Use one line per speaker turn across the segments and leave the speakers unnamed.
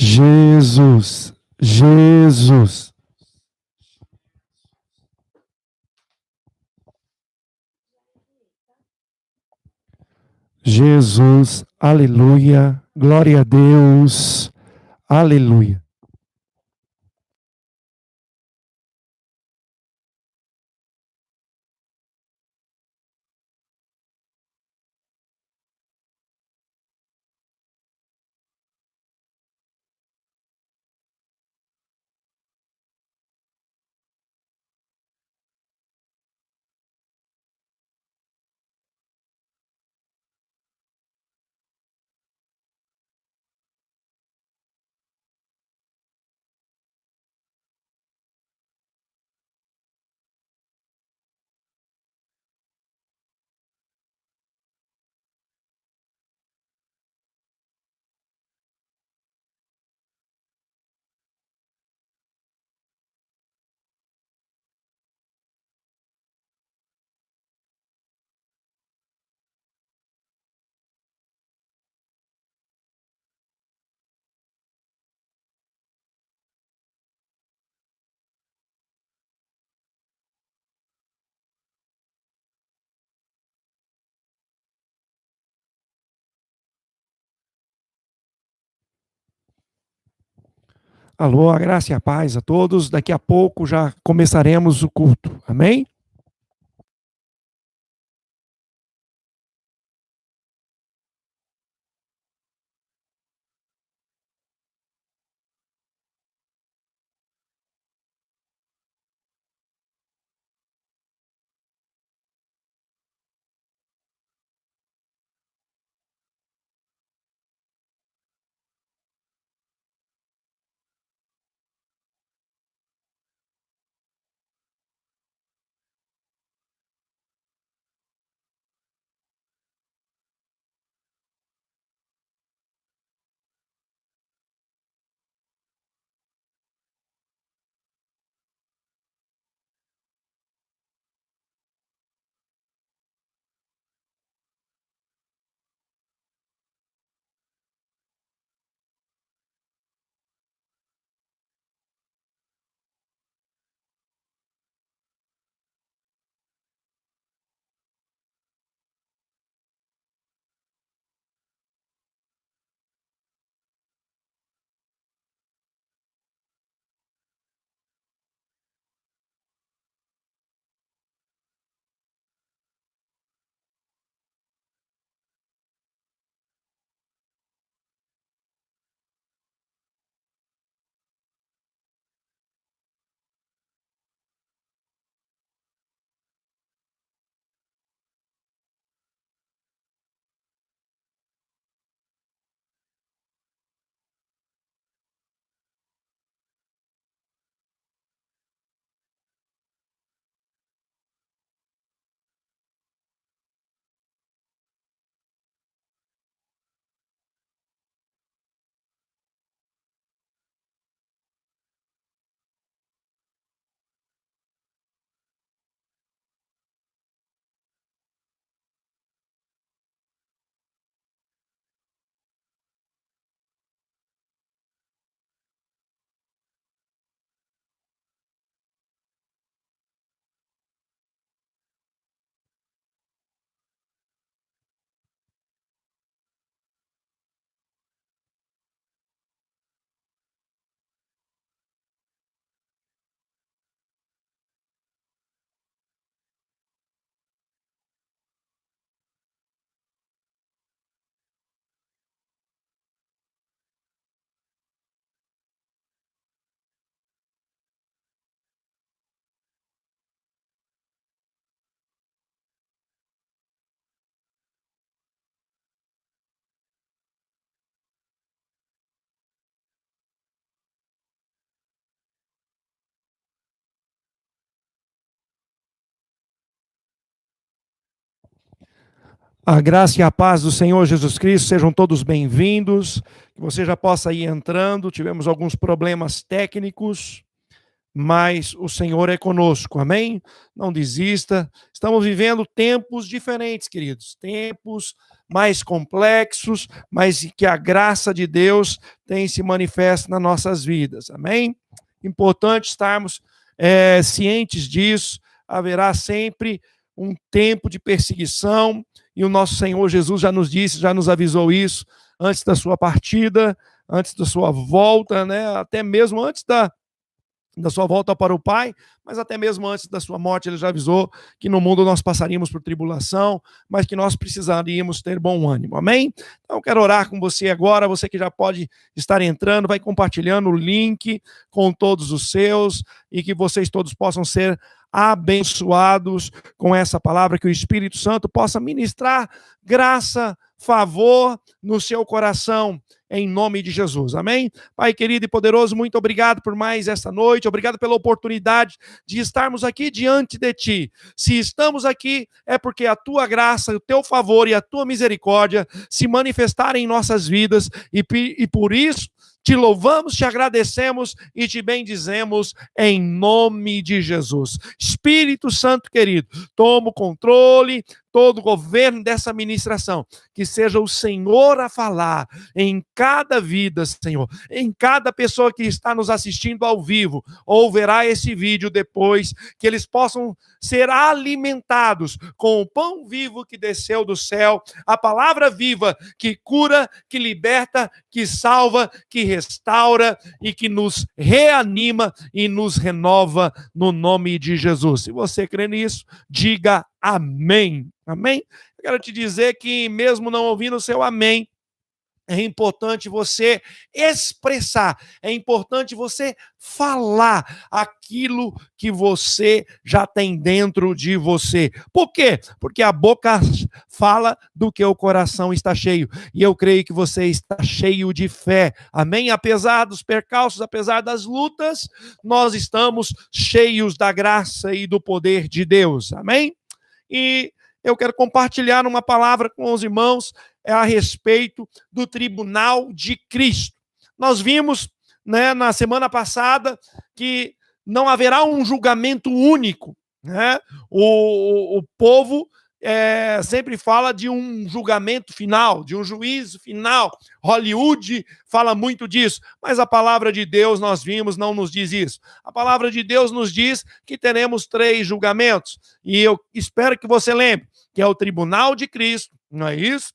Jesus, Jesus. Jesus, aleluia, glória a Deus, aleluia. Alô, a graça e a paz a todos. Daqui a pouco já começaremos o culto. Amém? A graça e a paz do Senhor Jesus Cristo, sejam todos bem-vindos, que você já possa ir entrando. Tivemos alguns problemas técnicos, mas o Senhor é conosco, amém? Não desista. Estamos vivendo tempos diferentes, queridos, tempos mais complexos, mas que a graça de Deus tem se manifesto nas nossas vidas. Amém? Importante estarmos cientes disso. Haverá sempre um tempo de perseguição, e o nosso Senhor Jesus já nos disse, já nos avisou isso, antes da sua partida, antes da sua volta, né? Até mesmo antes da sua volta para o Pai, mas até mesmo antes da sua morte, ele já avisou que no mundo nós passaríamos por tribulação, mas que nós precisaríamos ter bom ânimo, amém? Então eu quero orar com você agora, você que já pode estar entrando, vai compartilhando o link com todos os seus, e que vocês todos possam ser abençoados com essa palavra, que o Espírito Santo possa ministrar graça, favor no seu coração, em nome de Jesus, amém? Pai querido e poderoso, muito obrigado por mais esta noite, obrigado pela oportunidade de estarmos aqui diante de Ti. Se estamos aqui, é porque a Tua graça, o Teu favor e a Tua misericórdia se manifestaram em nossas vidas, e por isso te louvamos, te agradecemos e te bendizemos em nome de Jesus. Espírito Santo querido, toma o controle, todo o governo dessa ministração, que seja o Senhor a falar em cada vida, Senhor, em cada pessoa que está nos assistindo ao vivo, ou verá esse vídeo depois, que eles possam ser alimentados com o pão vivo que desceu do céu, a palavra viva que cura, que liberta, que salva, que restaura e que nos reanima e nos renova no nome de Jesus. Se você crê nisso, diga amém. Amém? Eu quero te dizer que mesmo não ouvindo o seu amém, é importante você expressar, é importante você falar aquilo que você já tem dentro de você. Por quê? Porque a boca fala do que o coração está cheio. E eu creio que você está cheio de fé. Amém? Apesar dos percalços, apesar das lutas, nós estamos cheios da graça e do poder de Deus. Amém? E eu quero compartilhar uma palavra com os irmãos a respeito do tribunal de Cristo. Nós vimos, né, na semana passada que não haverá um julgamento único, né? O povo sempre fala de um julgamento final, de um juízo final. Hollywood fala muito disso, mas a palavra de Deus, nós vimos, não nos diz isso. A palavra de Deus nos diz que teremos 3 julgamentos, e eu espero que você lembre, que é o tribunal de Cristo, não é isso?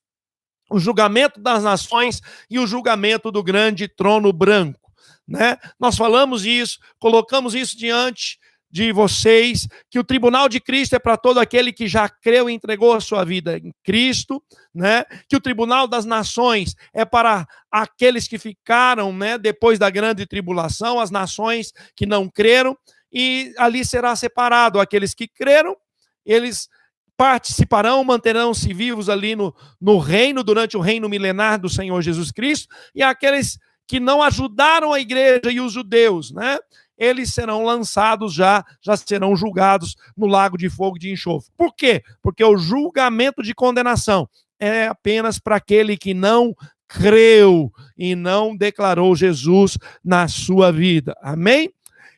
O julgamento das nações e o julgamento do grande trono branco, né? Nós falamos isso, colocamos isso diante de vocês, que o tribunal de Cristo é para todo aquele que já creu e entregou a sua vida em Cristo, né? Que o tribunal das nações é para aqueles que ficaram, né, depois da grande tribulação, as nações que não creram, e ali será separado aqueles que creram, eles participarão, manterão-se vivos ali no reino, durante o reino milenar do Senhor Jesus Cristo, e aqueles que não ajudaram a igreja e os judeus, né? Eles serão lançados já serão julgados no lago de fogo de enxofre. Por quê? Porque o julgamento de condenação é apenas para aquele que não creu e não declarou Jesus na sua vida. Amém?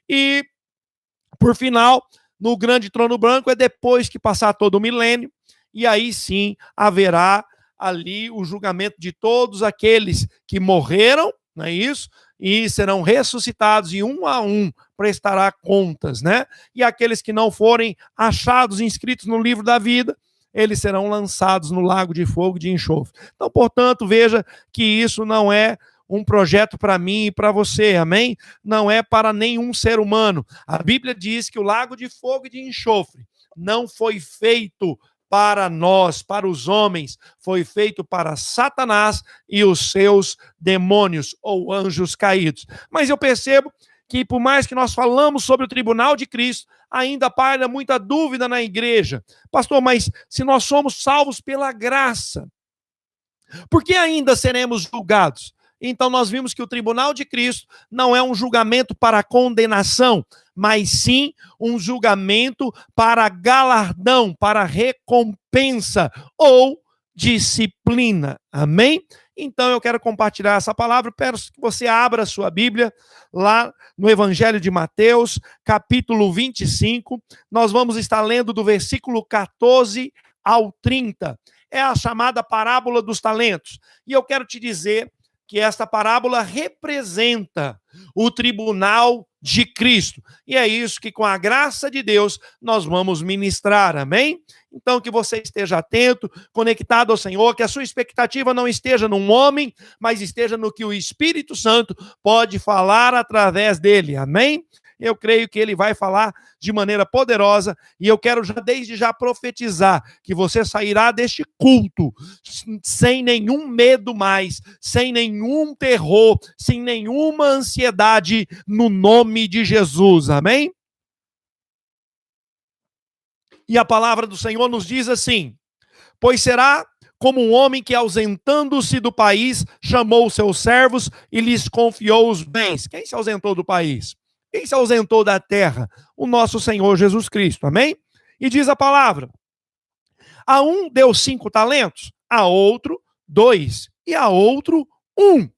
E, por final, no grande trono branco é depois que passar todo o milênio, e aí sim haverá ali o julgamento de todos aqueles que morreram, não é isso? E serão ressuscitados, e um a um prestará contas, né? E aqueles que não forem achados, inscritos no livro da vida, eles serão lançados no lago de fogo de enxofre. Então, portanto, veja que isso não é um projeto para mim e para você, amém? Não é para nenhum ser humano. A Bíblia diz que o lago de fogo e de enxofre não foi feito para nós, para os homens, foi feito para Satanás e os seus demônios, ou anjos caídos. Mas eu percebo que, por mais que nós falamos sobre o tribunal de Cristo, ainda paira muita dúvida na igreja. Pastor, mas se nós somos salvos pela graça, por que ainda seremos julgados? Então nós vimos que o tribunal de Cristo não é um julgamento para condenação, mas sim um julgamento para galardão, para recompensa ou disciplina. Amém? Então eu quero compartilhar essa palavra. Peço que você abra a sua Bíblia lá no Evangelho de Mateus, capítulo 25. Nós vamos estar lendo do versículo 14 ao 30. é a chamada parábola dos talentos. E eu quero te dizer que esta parábola representa o tribunal de Cristo. E é isso que, com a graça de Deus, nós vamos ministrar, amém? Então, que você esteja atento, conectado ao Senhor, que a sua expectativa não esteja num homem, mas esteja no que o Espírito Santo pode falar através dele, amém? Eu creio que ele vai falar de maneira poderosa, e eu quero desde já profetizar que você sairá deste culto sem nenhum medo mais, sem nenhum terror, sem nenhuma ansiedade, no nome de Jesus, amém? E a palavra do Senhor nos diz assim: pois será como um homem que, ausentando-se do país, chamou seus servos e lhes confiou os bens. Quem se ausentou do país? Quem se ausentou da terra? O nosso Senhor Jesus Cristo, amém? E diz a palavra: a um deu 5 talentos, a outro 2, e a outro 1.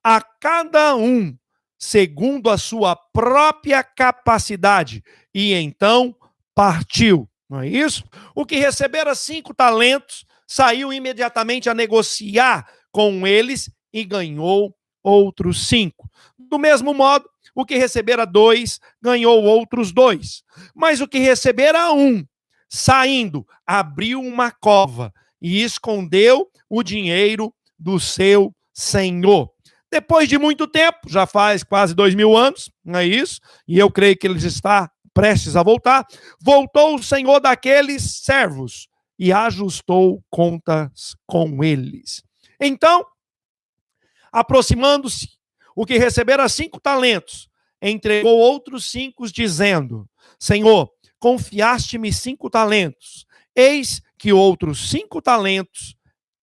A cada um, segundo a sua própria capacidade. E então partiu. Não é isso? O que recebera 5 talentos, saiu imediatamente a negociar com eles e ganhou outros 5. Do mesmo modo, o que recebera 2, ganhou outros 2. Mas o que recebera 1, saindo, abriu uma cova e escondeu o dinheiro do seu senhor. Depois de muito tempo, já faz quase 2000 anos, não é isso? E eu creio que ele está prestes a voltar. Voltou o senhor daqueles servos e ajustou contas com eles. Então, aproximando-se, o que recebera 5 talentos, entregou outros 5, dizendo: Senhor, confiaste-me 5 talentos, eis que outros 5 talentos,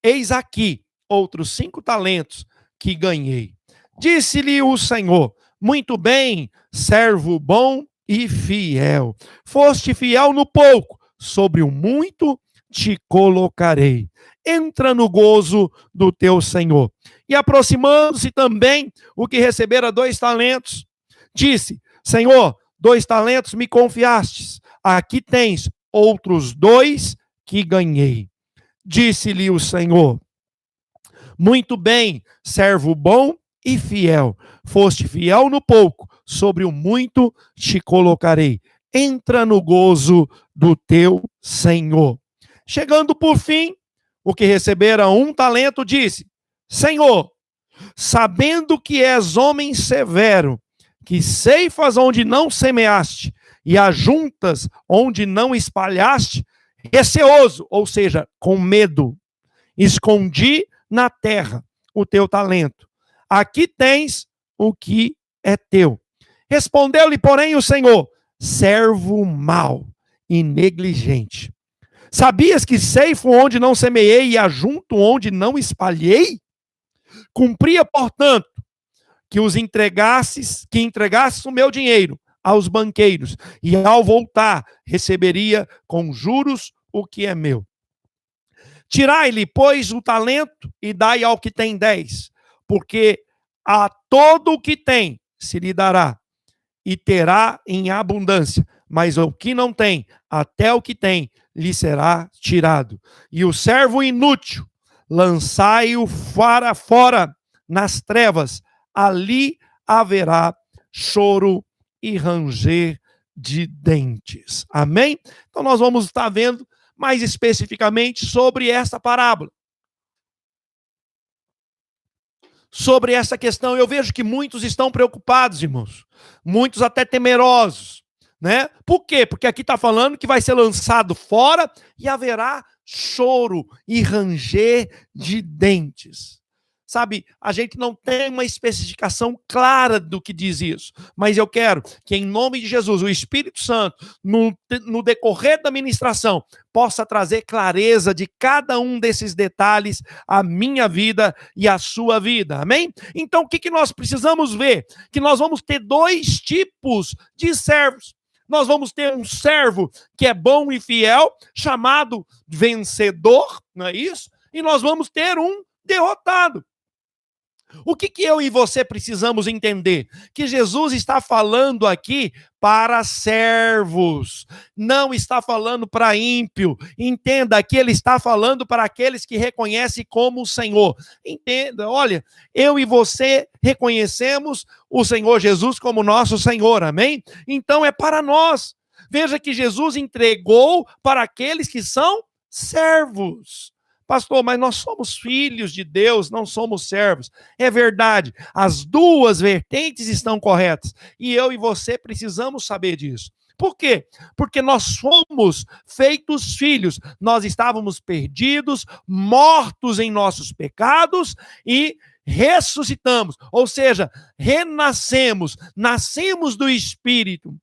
eis aqui outros 5 talentos que ganhei. Disse-lhe o Senhor: muito bem, servo bom e fiel. Foste fiel no pouco, sobre o muito te colocarei. Entra no gozo do teu Senhor. E aproximando-se também o que recebera 2 talentos, disse: Senhor, 2 talentos me confiastes, aqui tens outros 2 que ganhei. Disse-lhe o Senhor: muito bem, servo bom e fiel. Foste fiel no pouco, sobre o muito te colocarei. Entra no gozo do teu Senhor. Chegando por fim, o que recebera 1 talento disse: Senhor, sabendo que és homem severo, que ceifas onde não semeaste e ajuntas onde não espalhaste, receoso, ou seja, com medo, escondi na terra o teu talento. Aqui tens o que é teu. Respondeu-lhe, porém, o Senhor: servo mau e negligente. Sabias que ceifo onde não semeei e ajunto onde não espalhei? Cumpria, portanto, que entregasses o meu dinheiro aos banqueiros, e ao voltar receberia com juros o que é meu. Tirai-lhe, pois, o talento e dai ao que tem 10, porque a todo o que tem se lhe dará, e terá em abundância, mas o que não tem, até o que tem, lhe será tirado. E o servo inútil, lançai-o fora nas trevas, ali haverá choro e ranger de dentes. Amém? Então nós vamos estar vendo mais especificamente sobre essa parábola. Sobre essa questão, eu vejo que muitos estão preocupados, irmãos. Muitos até temerosos, né? Por quê? Porque aqui está falando que vai ser lançado fora e haverá choro e ranger de dentes. Sabe, a gente não tem uma especificação clara do que diz isso, mas eu quero que, em nome de Jesus, o Espírito Santo, no decorrer da ministração, possa trazer clareza de cada um desses detalhes à minha vida e à sua vida, amém? Então, o que nós precisamos ver? Que nós vamos ter 2 tipos de servos. Nós vamos ter um servo que é bom e fiel, chamado vencedor, não é isso? E nós vamos ter um derrotado. O que eu e você precisamos entender? Que Jesus está falando aqui para servos, não está falando para ímpio. Entenda que ele está falando para aqueles que reconhecem como o Senhor. Entenda, olha, eu e você reconhecemos o Senhor Jesus como nosso Senhor, amém? Então é para nós. Veja que Jesus entregou para aqueles que são servos. Pastor, mas nós somos filhos de Deus, não somos servos. É verdade, as duas vertentes estão corretas. E eu e você precisamos saber disso. Por quê? Porque nós somos feitos filhos. Nós estávamos perdidos, mortos em nossos pecados e ressuscitamos. Ou seja, renascemos, nascemos do Espírito.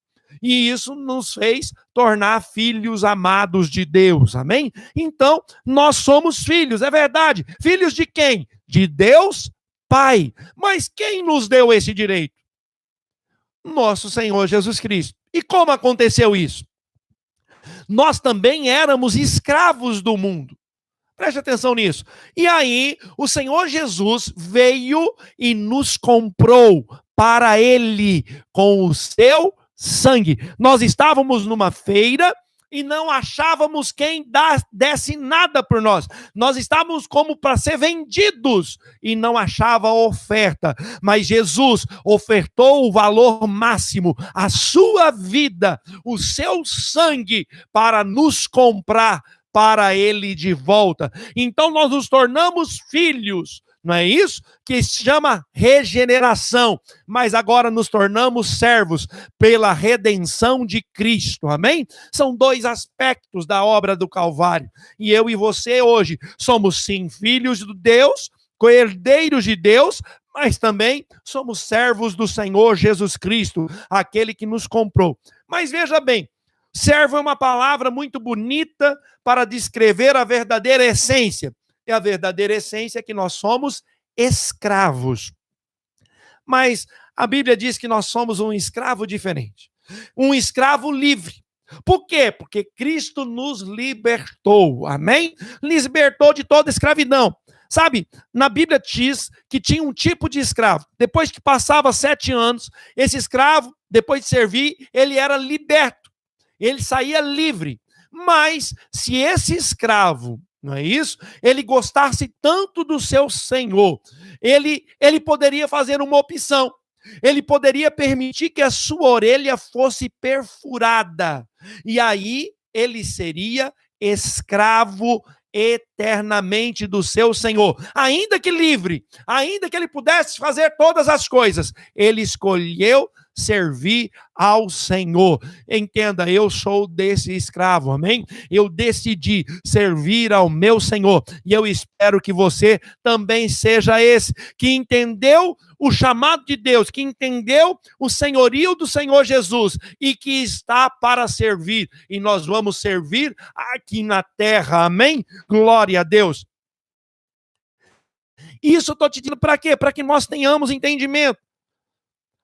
E isso nos fez tornar filhos amados de Deus, amém? Então, nós somos filhos, é verdade. Filhos de quem? De Deus Pai. Mas quem nos deu esse direito? Nosso Senhor Jesus Cristo. E como aconteceu isso? Nós também éramos escravos do mundo. Preste atenção nisso. E aí, o Senhor Jesus veio e nos comprou para Ele com o seu sangue. Nós estávamos numa feira e não achávamos quem desse nada por nós. Nós estávamos como para ser vendidos e não achava oferta. Mas Jesus ofertou o valor máximo, a sua vida, o seu sangue para nos comprar para Ele de volta. Então nós nos tornamos filhos. Não é isso? Que se chama regeneração. Mas agora nos tornamos servos pela redenção de Cristo. Amém? São dois aspectos da obra do Calvário. E eu e você hoje somos sim filhos de Deus, co-herdeiros de Deus, mas também somos servos do Senhor Jesus Cristo, aquele que nos comprou. Mas veja bem, servo é uma palavra muito bonita para descrever a verdadeira essência. E a verdadeira essência é que nós somos escravos. Mas a Bíblia diz que nós somos um escravo diferente. Um escravo livre. Por quê? Porque Cristo nos libertou. Amém? Libertou de toda escravidão. Sabe, na Bíblia diz que tinha um tipo de escravo. Depois que passava 7 anos, esse escravo, depois de servir, ele era liberto. Ele saía livre. Mas se esse escravo, não é isso? Ele gostasse tanto do seu senhor, ele poderia fazer uma opção. Ele poderia permitir que a sua orelha fosse perfurada. E aí ele seria escravo eternamente do seu senhor. Ainda que livre, ainda que ele pudesse fazer todas as coisas, ele escolheu servir ao Senhor. Entenda, eu sou desse escravo, amém? Eu decidi servir ao meu Senhor, e eu espero que você também seja esse, que entendeu o chamado de Deus, que entendeu o senhorio do Senhor Jesus, e que está para servir, e nós vamos servir aqui na terra, amém? Glória a Deus. Isso eu estou te dizendo para quê? Para que nós tenhamos entendimento.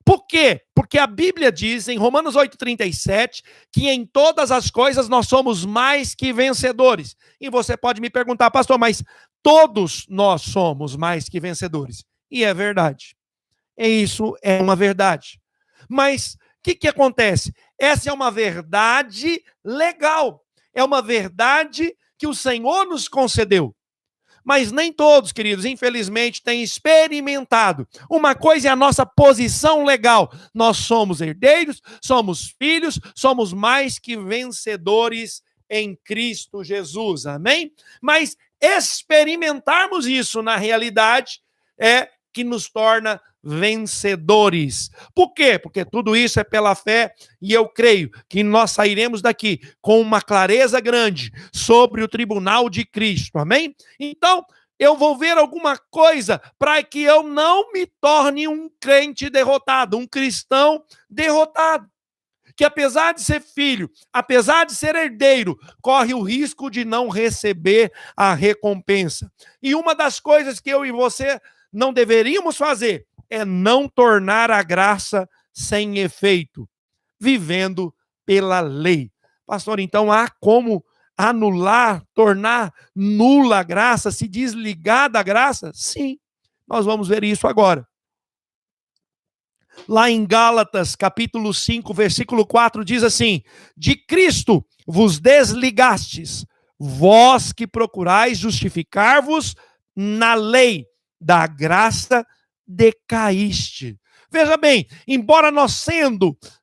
Por quê? Porque a Bíblia diz em Romanos 8,37 que em todas as coisas nós somos mais que vencedores. E você pode me perguntar, pastor, mas todos nós somos mais que vencedores. E é verdade. Isso é uma verdade. Mas o que acontece? Essa é uma verdade legal. É uma verdade que o Senhor nos concedeu. Mas nem todos, queridos, infelizmente, têm experimentado. Uma coisa é a nossa posição legal. Nós somos herdeiros, somos filhos, somos mais que vencedores em Cristo Jesus. Amém? Mas experimentarmos isso na realidade é que nos torna vencedores. Por quê? Porque tudo isso é pela fé, e eu creio que nós sairemos daqui com uma clareza grande sobre o tribunal de Cristo, amém? Então, eu vou ver alguma coisa para que eu não me torne um crente derrotado, um cristão derrotado, que apesar de ser filho, apesar de ser herdeiro, corre o risco de não receber a recompensa. E uma das coisas que eu e você não deveríamos fazer é não tornar a graça sem efeito, vivendo pela lei. Pastor, então há como anular, tornar nula a graça, se desligar da graça? Sim, Nós vamos ver isso agora. Lá em Gálatas, capítulo 5, versículo 4, diz assim: de Cristo vos desligastes, vós que procurais justificar-vos na lei, da graça decaíste. Veja bem, embora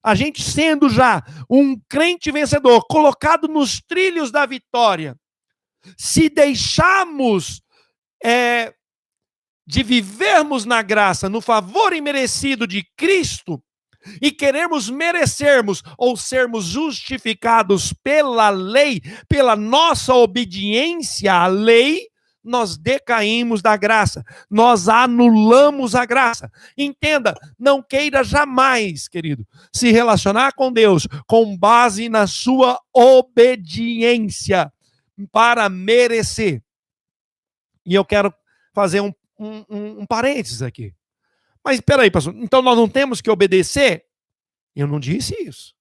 a gente sendo já um crente vencedor, colocado nos trilhos da vitória, se deixarmos de vivermos na graça, no favor imerecido de Cristo, e queremos merecermos ou sermos justificados pela lei, pela nossa obediência à lei, nós decaímos da graça, nós anulamos a graça. Entenda, não queira jamais, querido, se relacionar com Deus com base na sua obediência para merecer. E eu quero fazer um parênteses aqui. Mas espera aí, pastor, então nós não temos que obedecer? Eu não disse isso.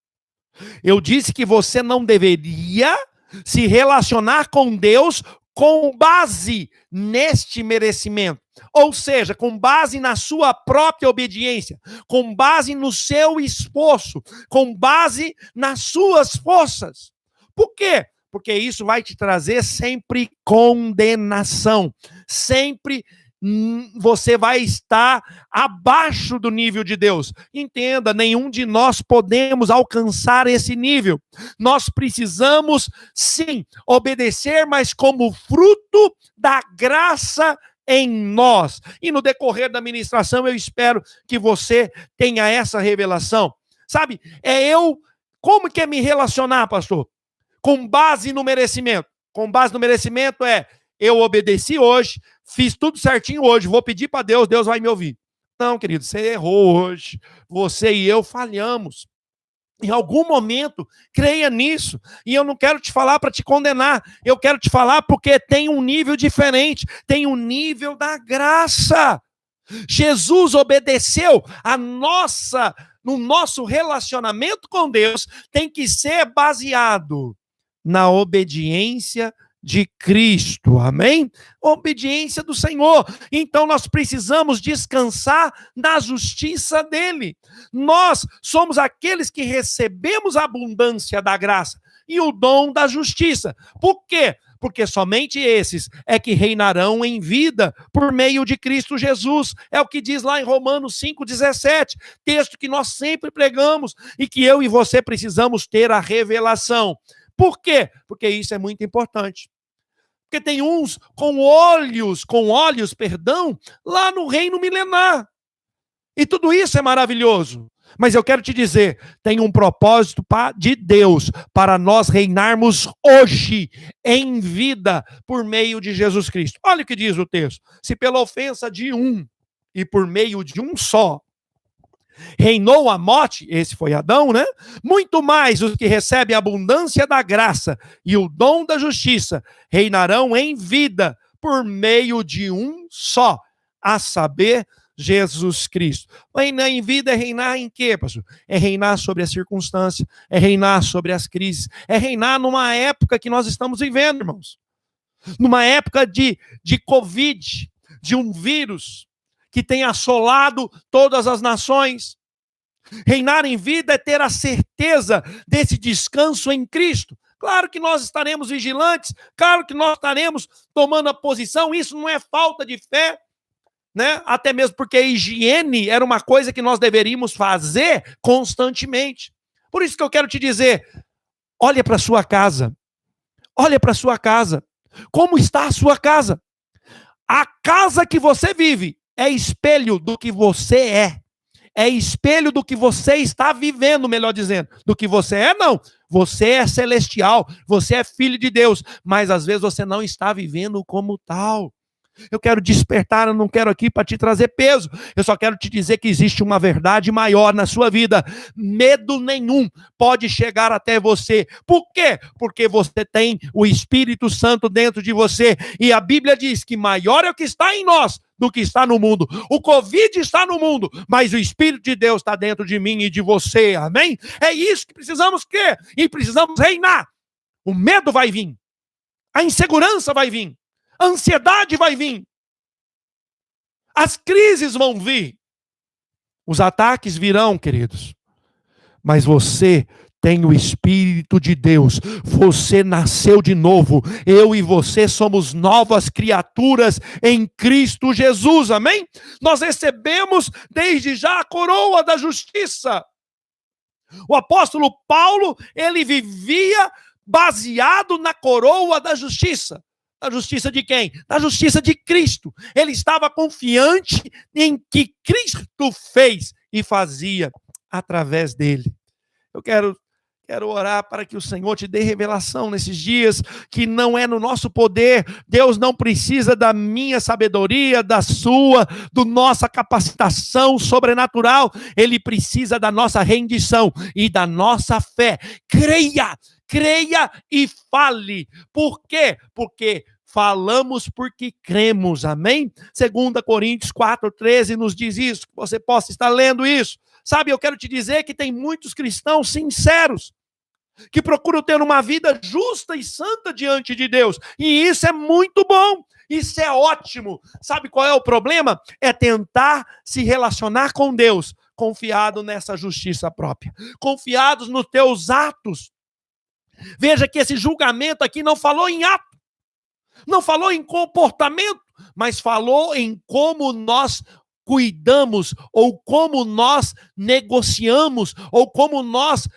Eu disse que você não deveria se relacionar com Deus com base neste merecimento. Ou seja, com base na sua própria obediência, com base no seu esforço, com base nas suas forças. Por quê? Porque isso vai te trazer sempre condenação. Sempre você vai estar abaixo do nível de Deus. Entenda, nenhum de nós podemos alcançar esse nível. Nós precisamos, sim, obedecer, mas como fruto da graça em nós. E no decorrer da ministração, eu espero que você tenha essa revelação. Sabe, como que é me relacionar, pastor? Com base no merecimento. Com base no merecimento eu obedeci hoje, fiz tudo certinho hoje, vou pedir para Deus, Deus vai me ouvir. Não, querido, você errou hoje. Você e eu falhamos. Em algum momento, creia nisso. E eu não quero te falar para te condenar. Eu quero te falar porque tem um nível diferente. Tem um nível da graça. Jesus obedeceu no nosso relacionamento com Deus, tem que ser baseado na obediência de Cristo, amém? Obediência do Senhor. Então nós precisamos descansar na justiça dele. Nós somos aqueles que recebemos a abundância da graça e o dom da justiça. Por quê? Porque somente esses é que reinarão em vida por meio de Cristo Jesus. É o que diz lá em Romanos 5,17, texto que nós sempre pregamos e que eu e você precisamos ter a revelação. Por quê? Porque isso é muito importante. Porque tem uns com olhos, lá no reino milenar. E tudo isso é maravilhoso. Mas eu quero te dizer, tem um propósito de Deus para nós reinarmos hoje em vida por meio de Jesus Cristo. Olha o que diz o texto. Se pela ofensa de um e por meio de um só reinou a morte, esse foi Adão, né? Muito mais os que recebem a abundância da graça e o dom da justiça reinarão em vida por meio de um só, a saber, Jesus Cristo. Reinar em vida é reinar em quê, pastor? É reinar sobre a circunstância, é reinar sobre as crises, é reinar numa época que nós estamos vivendo, irmãos. Numa época de Covid, de um vírus que tem assolado todas as nações. Reinar em vida é ter a certeza desse descanso em Cristo. Claro que nós estaremos vigilantes, claro que nós estaremos tomando a posição, isso não é falta de fé, né? Até mesmo porque a higiene era uma coisa que nós deveríamos fazer constantemente. Por isso que eu quero te dizer, olha para a sua casa, olha para a sua casa, como está a sua casa? A casa que você vive é espelho do que você é espelho do que você está vivendo, melhor dizendo, do que você é, não. Você é celestial, você é filho de Deus, mas às vezes você não está vivendo como tal. Eu quero despertar, eu não quero aqui para te trazer peso, eu só quero te dizer que existe uma verdade maior na sua vida. Medo nenhum pode chegar até você. Por quê? Porque você tem o Espírito Santo dentro de você, e a Bíblia diz que maior é o que está em nós do que está no mundo. O Covid está no mundo, mas o Espírito de Deus está dentro de mim e de você, amém? É isso que precisamos crer, e precisamos reinar. O medo vai vir, a insegurança vai vir, a ansiedade vai vir, As crises vão vir. Os ataques virão, queridos. Mas você tem o Espírito de Deus. Você nasceu de novo. Eu e você somos novas criaturas em Cristo Jesus. Amém? Nós recebemos desde já a coroa da justiça. O apóstolo Paulo, ele vivia baseado na coroa da justiça. A justiça de quem? Da justiça de Cristo. Ele estava confiante em que Cristo fez e fazia através dele. Eu quero orar para que o Senhor te dê revelação nesses dias, que não é no nosso poder. Deus não precisa da minha sabedoria, da sua, da nossa capacitação sobrenatural. Ele precisa da nossa rendição e da nossa fé. Creia e fale. Por quê? Porque falamos porque cremos, amém? 2 Coríntios 4,13 nos diz isso, que você possa estar lendo isso. Sabe, eu quero te dizer que tem muitos cristãos sinceros, que procuram ter uma vida justa e santa diante de Deus, e isso é muito bom, isso é ótimo. Sabe qual é o problema? É tentar se relacionar com Deus, confiado nessa justiça própria, confiados nos teus atos. Veja que esse julgamento aqui não falou em ato, não falou em comportamento, mas falou em como nós cuidamos, ou como nós negociamos, ou como nós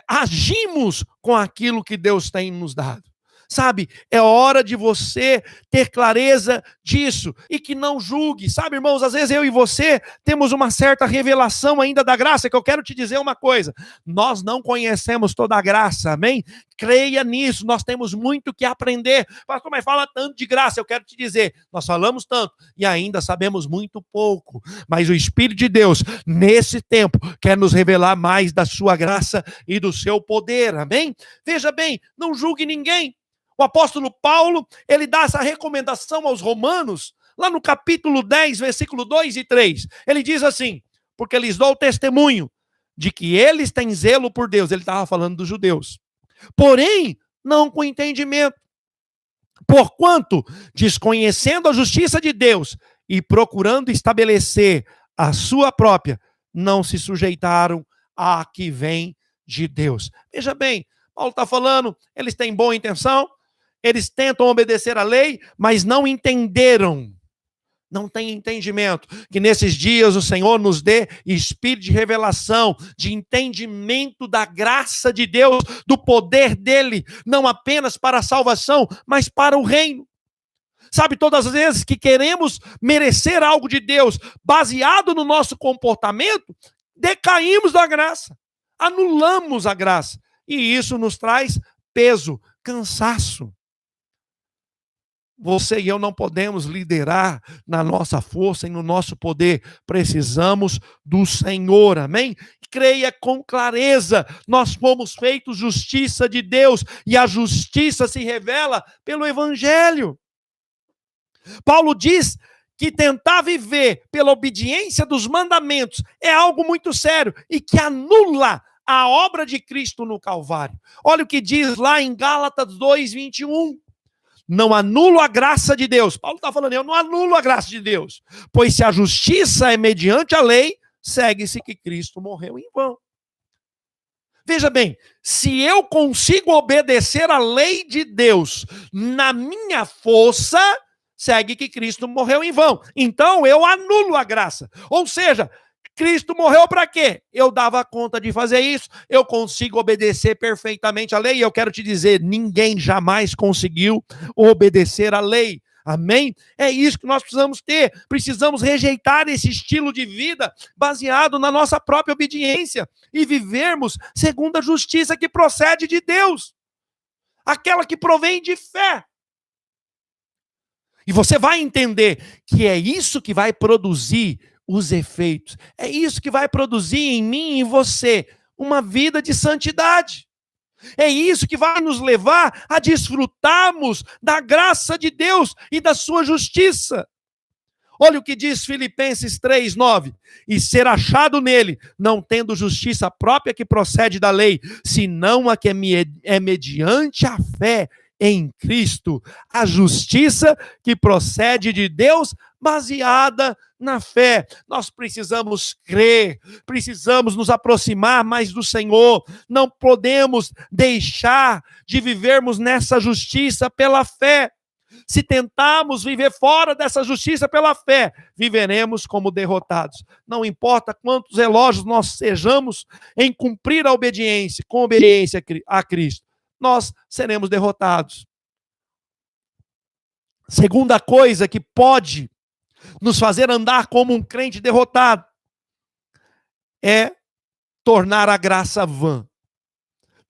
agimos com aquilo que Deus tem nos dado. Sabe, é hora de você ter clareza disso e que não julgue. Sabe, irmãos, às vezes eu e você temos uma certa revelação ainda da graça, que eu quero te dizer uma coisa: nós não conhecemos toda a graça, amém? Creia nisso, nós temos muito que aprender. Pastor, mas fala tanto de graça. Eu quero te dizer, nós falamos tanto e ainda sabemos muito pouco, mas o Espírito de Deus, nesse tempo, quer nos revelar mais da sua graça e do seu poder, amém? Veja bem, não julgue ninguém. O apóstolo Paulo, ele dá essa recomendação aos romanos, lá no capítulo 10, versículo 2 e 3. Ele diz assim: porque lhes dou testemunho de que eles têm zelo por Deus. Ele estava falando dos judeus. Porém, não com entendimento. Porquanto, desconhecendo a justiça de Deus e procurando estabelecer a sua própria, não se sujeitaram à que vem de Deus. Veja bem, Paulo está falando, eles têm boa intenção, eles tentam obedecer à lei, mas não entenderam. Não tem entendimento. Que nesses dias o Senhor nos dê espírito de revelação, de entendimento da graça de Deus, do poder dele, não apenas para a salvação, mas para o reino. Sabe, todas as vezes que queremos merecer algo de Deus, baseado no nosso comportamento, decaímos da graça, anulamos a graça. E isso nos traz peso, cansaço. Você e eu não podemos liderar na nossa força e no nosso poder. Precisamos do Senhor, amém? Creia com clareza, nós fomos feitos justiça de Deus, e a justiça se revela pelo Evangelho. Paulo diz que tentar viver pela obediência dos mandamentos é algo muito sério e que anula a obra de Cristo no Calvário. Olha o que diz lá em Gálatas 2:21. Não anulo a graça de Deus. Paulo está falando, eu não anulo a graça de Deus. Pois se a justiça é mediante a lei, segue-se que Cristo morreu em vão. Veja bem, se eu consigo obedecer a lei de Deus na minha força, segue que Cristo morreu em vão. Então eu anulo a graça. Ou seja, Cristo morreu para quê? Eu dava conta de fazer isso, eu consigo obedecer perfeitamente a lei, e eu quero te dizer, ninguém jamais conseguiu obedecer a lei, amém? É isso que nós precisamos ter, precisamos rejeitar esse estilo de vida baseado na nossa própria obediência, e vivermos segundo a justiça que procede de Deus, aquela que provém de fé. E você vai entender que é isso que vai produzir os efeitos. É isso que vai produzir em mim e em você uma vida de santidade. É isso que vai nos levar a desfrutarmos da graça de Deus e da sua justiça. Olha o que diz Filipenses 3:9. E ser achado nele, não tendo justiça própria que procede da lei, senão a que é mediante a fé em Cristo, a justiça que procede de Deus, baseada na fé. Nós precisamos crer, precisamos nos aproximar mais do Senhor, não podemos deixar de vivermos nessa justiça pela fé. Se tentarmos viver fora dessa justiça pela fé, viveremos como derrotados. Não importa quantos relógios nós sejamos em cumprir a obediência, com obediência a Cristo, nós seremos derrotados. Segunda coisa que pode nos fazer andar como um crente derrotado é tornar a graça vã.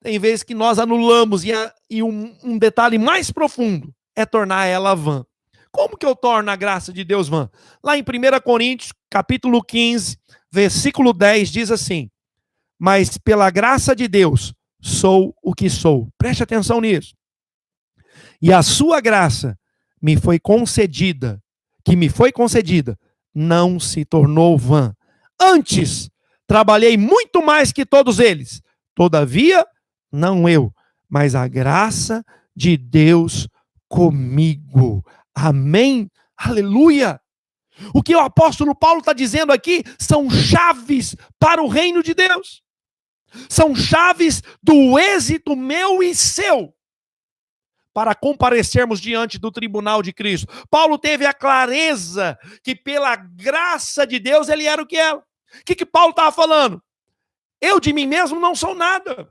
Tem vezes que nós anulamos, e um detalhe mais profundo é tornar ela vã. Como que eu torno a graça de Deus vã? Lá em 1 Coríntios, capítulo 15, versículo 10, diz assim: mas pela graça de Deus sou o que sou. Preste atenção nisso. E a sua graça me foi concedida, não se tornou vã. Antes, trabalhei muito mais que todos eles. Todavia, não eu, mas a graça de Deus comigo. Amém? Aleluia! O que o apóstolo Paulo está dizendo aqui são chaves para o reino de Deus. São chaves do êxito meu e seu, para comparecermos diante do tribunal de Cristo. Paulo teve a clareza que pela graça de Deus ele era o que era. O que Paulo estava falando? Eu de mim mesmo não sou nada.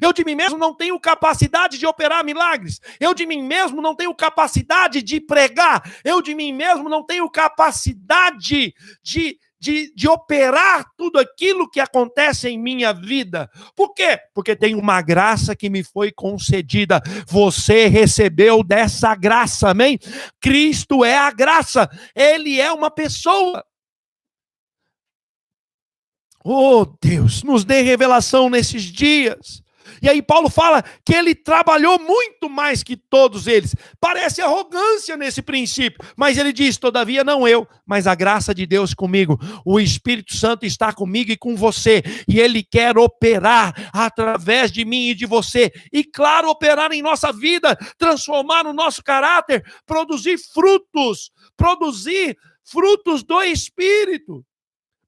Eu de mim mesmo não tenho capacidade de operar milagres. Eu de mim mesmo não tenho capacidade de pregar. Eu de mim mesmo não tenho capacidade de operar tudo aquilo que acontece em minha vida. Por quê? Porque tem uma graça que me foi concedida. Você recebeu dessa graça, amém? Cristo é a graça. Ele é uma pessoa. Oh, Deus, nos dê revelação nesses dias. E aí Paulo fala que ele trabalhou muito mais que todos eles. Parece arrogância nesse princípio, mas ele diz: todavia não eu, mas a graça de Deus comigo. O Espírito Santo está comigo e com você, e ele quer operar através de mim e de você, e claro, operar em nossa vida, transformar o nosso caráter, produzir frutos do Espírito,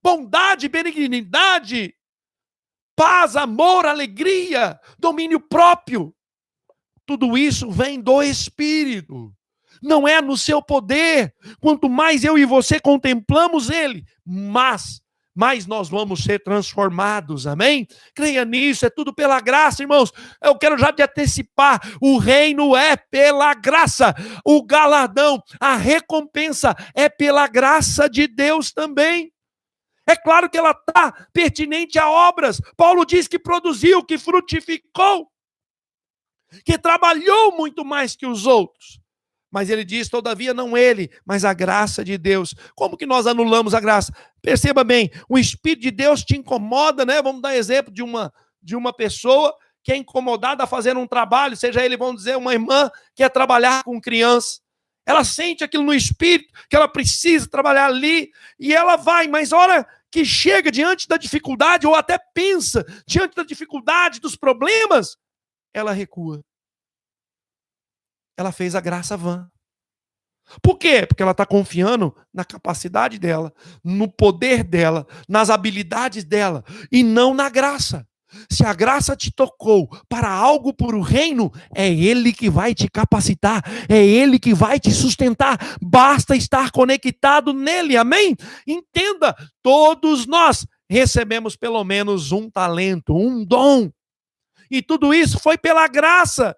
bondade, benignidade, paz, amor, alegria, domínio próprio. Tudo isso vem do Espírito. Não é no seu poder. Quanto mais eu e você contemplamos Ele, mais nós vamos ser transformados. Amém? Creia nisso, é tudo pela graça, irmãos. Eu quero já te antecipar. O reino é pela graça. O galardão, a recompensa é pela graça de Deus também. É claro que ela está pertinente a obras. Paulo diz que produziu, que frutificou, que trabalhou muito mais que os outros. Mas ele diz, todavia, não ele, mas a graça de Deus. Como que nós anulamos a graça? Perceba bem, o Espírito de Deus te incomoda, né? Vamos dar exemplo de uma pessoa que é incomodada a fazer um trabalho, seja ele, vamos dizer, uma irmã que quer trabalhar com criança. Ela sente aquilo no Espírito, que ela precisa trabalhar ali, e ela vai, mas hora que chega diante da dificuldade, ou até pensa diante da dificuldade, dos problemas, ela recua. Ela fez a graça vã. Por quê? Porque ela está confiando na capacidade dela, no poder dela, nas habilidades dela, e não na graça. Se a graça te tocou para algo por o reino, é Ele que vai te capacitar, é Ele que vai te sustentar, basta estar conectado nele, amém? Entenda, todos nós recebemos pelo menos um talento, um dom, e tudo isso foi pela graça.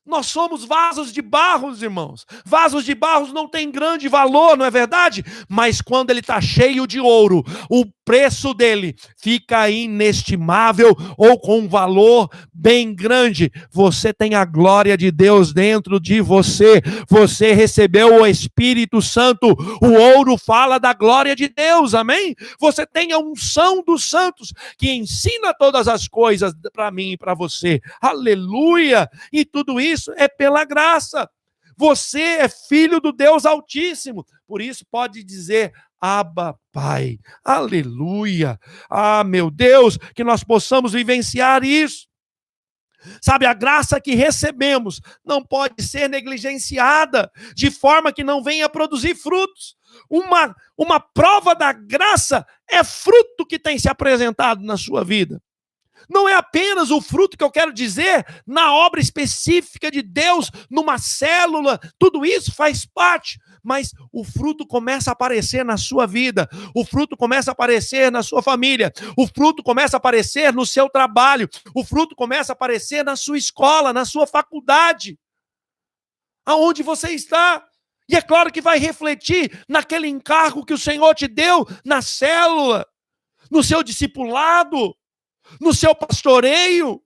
Nós somos vasos de barro, irmãos. Vasos de barro não têm grande valor, não é verdade? Mas quando ele está cheio de ouro, o preço dele fica inestimável ou com um valor bem grande. Você tem a glória de Deus dentro de você. Você recebeu o Espírito Santo. O ouro fala da glória de Deus, amém? Você tem a unção dos santos que ensina todas as coisas para mim e para você. Aleluia! E tudo isso é pela graça. Você é filho do Deus Altíssimo. Por isso pode dizer: Abba, Pai. Aleluia. Ah, meu Deus, que nós possamos vivenciar isso. Sabe, a graça que recebemos não pode ser negligenciada, de forma que não venha produzir frutos. Uma prova da graça é fruto que tem se apresentado na sua vida. Não é apenas o fruto que eu quero dizer na obra específica de Deus, numa célula, tudo isso faz parte, mas o fruto começa a aparecer na sua vida, o fruto começa a aparecer na sua família, o fruto começa a aparecer no seu trabalho, o fruto começa a aparecer na sua escola, na sua faculdade, aonde você está. E é claro que vai refletir naquele encargo que o Senhor te deu na célula, no seu discipulado, no seu pastoreio.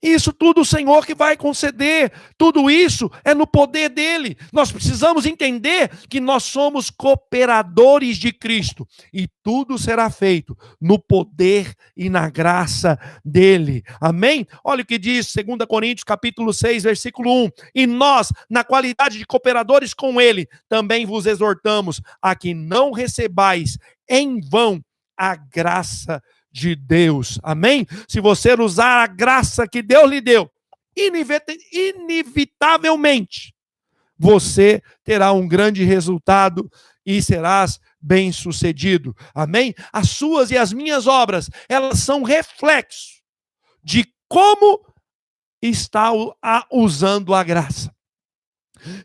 Isso tudo o Senhor que vai conceder, tudo isso é no poder dele. Nós precisamos entender que nós somos cooperadores de Cristo e tudo será feito no poder e na graça dele. Amém? Olha o que diz 2 Coríntios capítulo 6, versículo 1. E nós, na qualidade de cooperadores com ele, também vos exortamos a que não recebais em vão a graça de Deus, amém? Se você usar a graça que Deus lhe deu, inevitavelmente, você terá um grande resultado e serás bem-sucedido, amém? As suas e as minhas obras, elas são reflexo de como está usando a graça.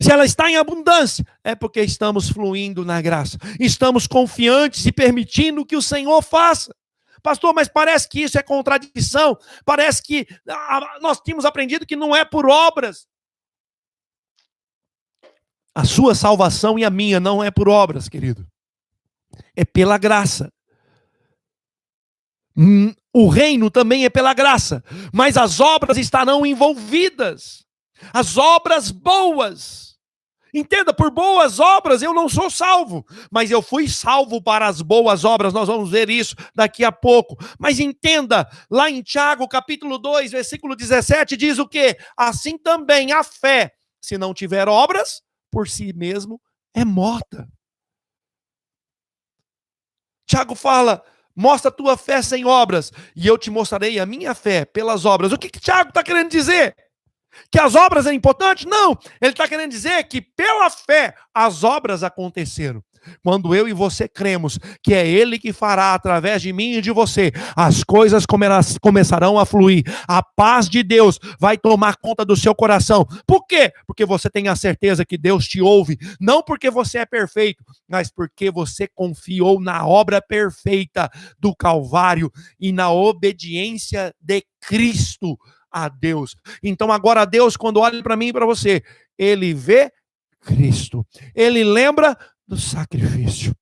Se ela está em abundância, é porque estamos fluindo na graça, estamos confiantes e permitindo que o Senhor faça. Pastor, mas parece que isso é contradição, parece que nós tínhamos aprendido que não é por obras. A sua salvação e a minha não é por obras, querido, é pela graça. O reino também é pela graça, mas as obras estarão envolvidas, as obras boas. Entenda, por boas obras eu não sou salvo, mas eu fui salvo para as boas obras, nós vamos ver isso daqui a pouco. Mas entenda, lá em Tiago capítulo 2, versículo 17, diz o quê? Assim também a fé, se não tiver obras, por si mesmo é morta. Tiago fala, mostra a tua fé sem obras, e eu te mostrarei a minha fé pelas obras. O que Tiago está querendo dizer? Que as obras são importantes? Não, ele está querendo dizer que pela fé as obras aconteceram. Quando eu e você cremos que é Ele que fará através de mim e de você, as coisas começarão a fluir. A paz de Deus vai tomar conta do seu coração. Por quê? Porque você tem a certeza que Deus te ouve, não porque você é perfeito, mas porque você confiou na obra perfeita do Calvário e na obediência de Cristo a Deus. Então agora Deus, quando olha para mim e para você, Ele vê Cristo. Ele lembra do sacrifício.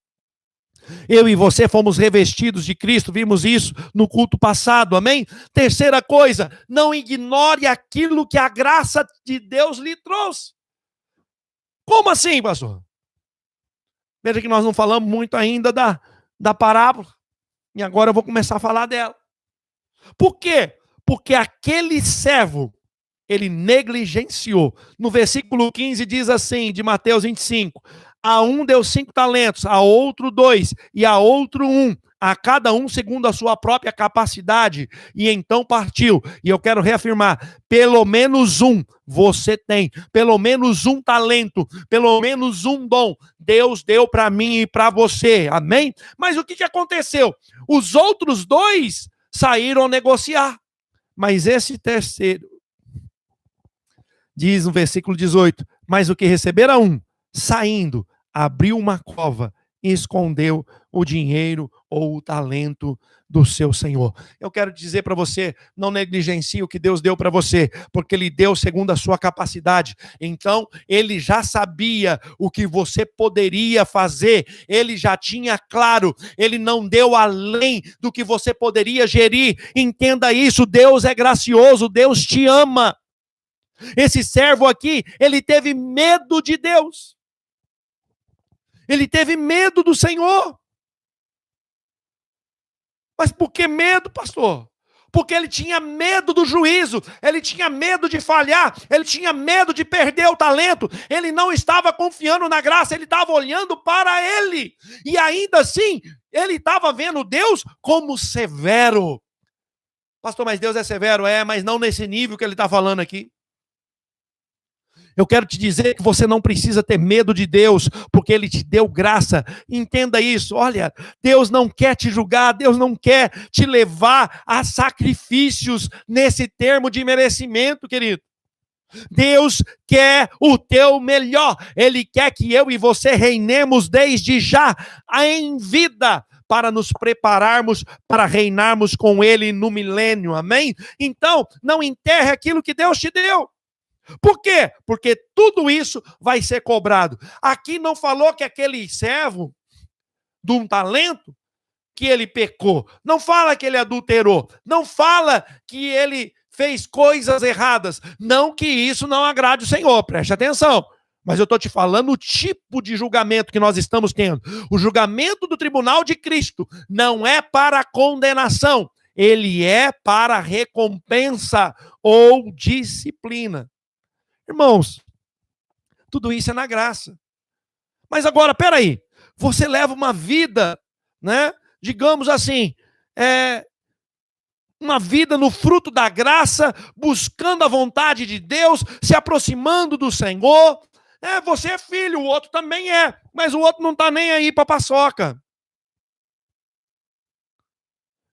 Eu e você fomos revestidos de Cristo, vimos isso no culto passado, amém? Terceira coisa, não ignore aquilo que a graça de Deus lhe trouxe. Como assim, pastor? Veja que nós não falamos muito ainda da parábola, e agora eu vou começar a falar dela. Por quê? Porque aquele servo, ele negligenciou. No versículo 15 diz assim, de Mateus 25, a um deu 5 talentos, a outro 2, e a outro 1, a cada um segundo a sua própria capacidade, e então partiu. E eu quero reafirmar, pelo menos um você tem, pelo menos um talento, pelo menos um dom, Deus deu para mim e para você, amém? Mas o que aconteceu? Os outros 2 saíram a negociar. Mas esse terceiro, diz no versículo 18, mas o que recebera um, saindo, abriu uma cova e escondeu o dinheiro ou o talento do seu senhor. Eu quero dizer para você, não negligencie o que Deus deu para você, porque Ele deu segundo a sua capacidade. Então, Ele já sabia o que você poderia fazer, Ele já tinha claro, Ele não deu além do que você poderia gerir. Entenda isso, Deus é gracioso, Deus te ama. Esse servo aqui, ele teve medo de Deus. Ele teve medo do Senhor. Mas por que medo, pastor? Porque ele tinha medo do juízo, ele tinha medo de falhar, ele tinha medo de perder o talento, ele não estava confiando na graça, ele estava olhando para ele. E ainda assim, ele estava vendo Deus como severo. Pastor, mas Deus é severo? É, mas não nesse nível que ele está falando aqui. Eu quero te dizer que você não precisa ter medo de Deus, porque Ele te deu graça. Entenda isso. Olha, Deus não quer te julgar, Deus não quer te levar a sacrifícios nesse termo de merecimento, querido. Deus quer o teu melhor. Ele quer que eu e você reinemos desde já, em vida, para nos prepararmos para reinarmos com Ele no milênio. Amém? Então, não enterre aquilo que Deus te deu. Por quê? Porque tudo isso vai ser cobrado. Aqui não falou que aquele servo de um talento, que ele pecou. Não fala que ele adulterou. Não fala que ele fez coisas erradas. Não que isso não agrade o Senhor. Preste atenção. Mas eu estou te falando o tipo de julgamento que nós estamos tendo. O julgamento do tribunal de Cristo não é para condenação. Ele é para recompensa ou disciplina. Irmãos, tudo isso é na graça. Mas agora, peraí, você leva uma vida, né? Digamos assim, uma vida no fruto da graça, buscando a vontade de Deus, se aproximando do Senhor. Você é filho, o outro também é, mas o outro não está nem aí para paçoca.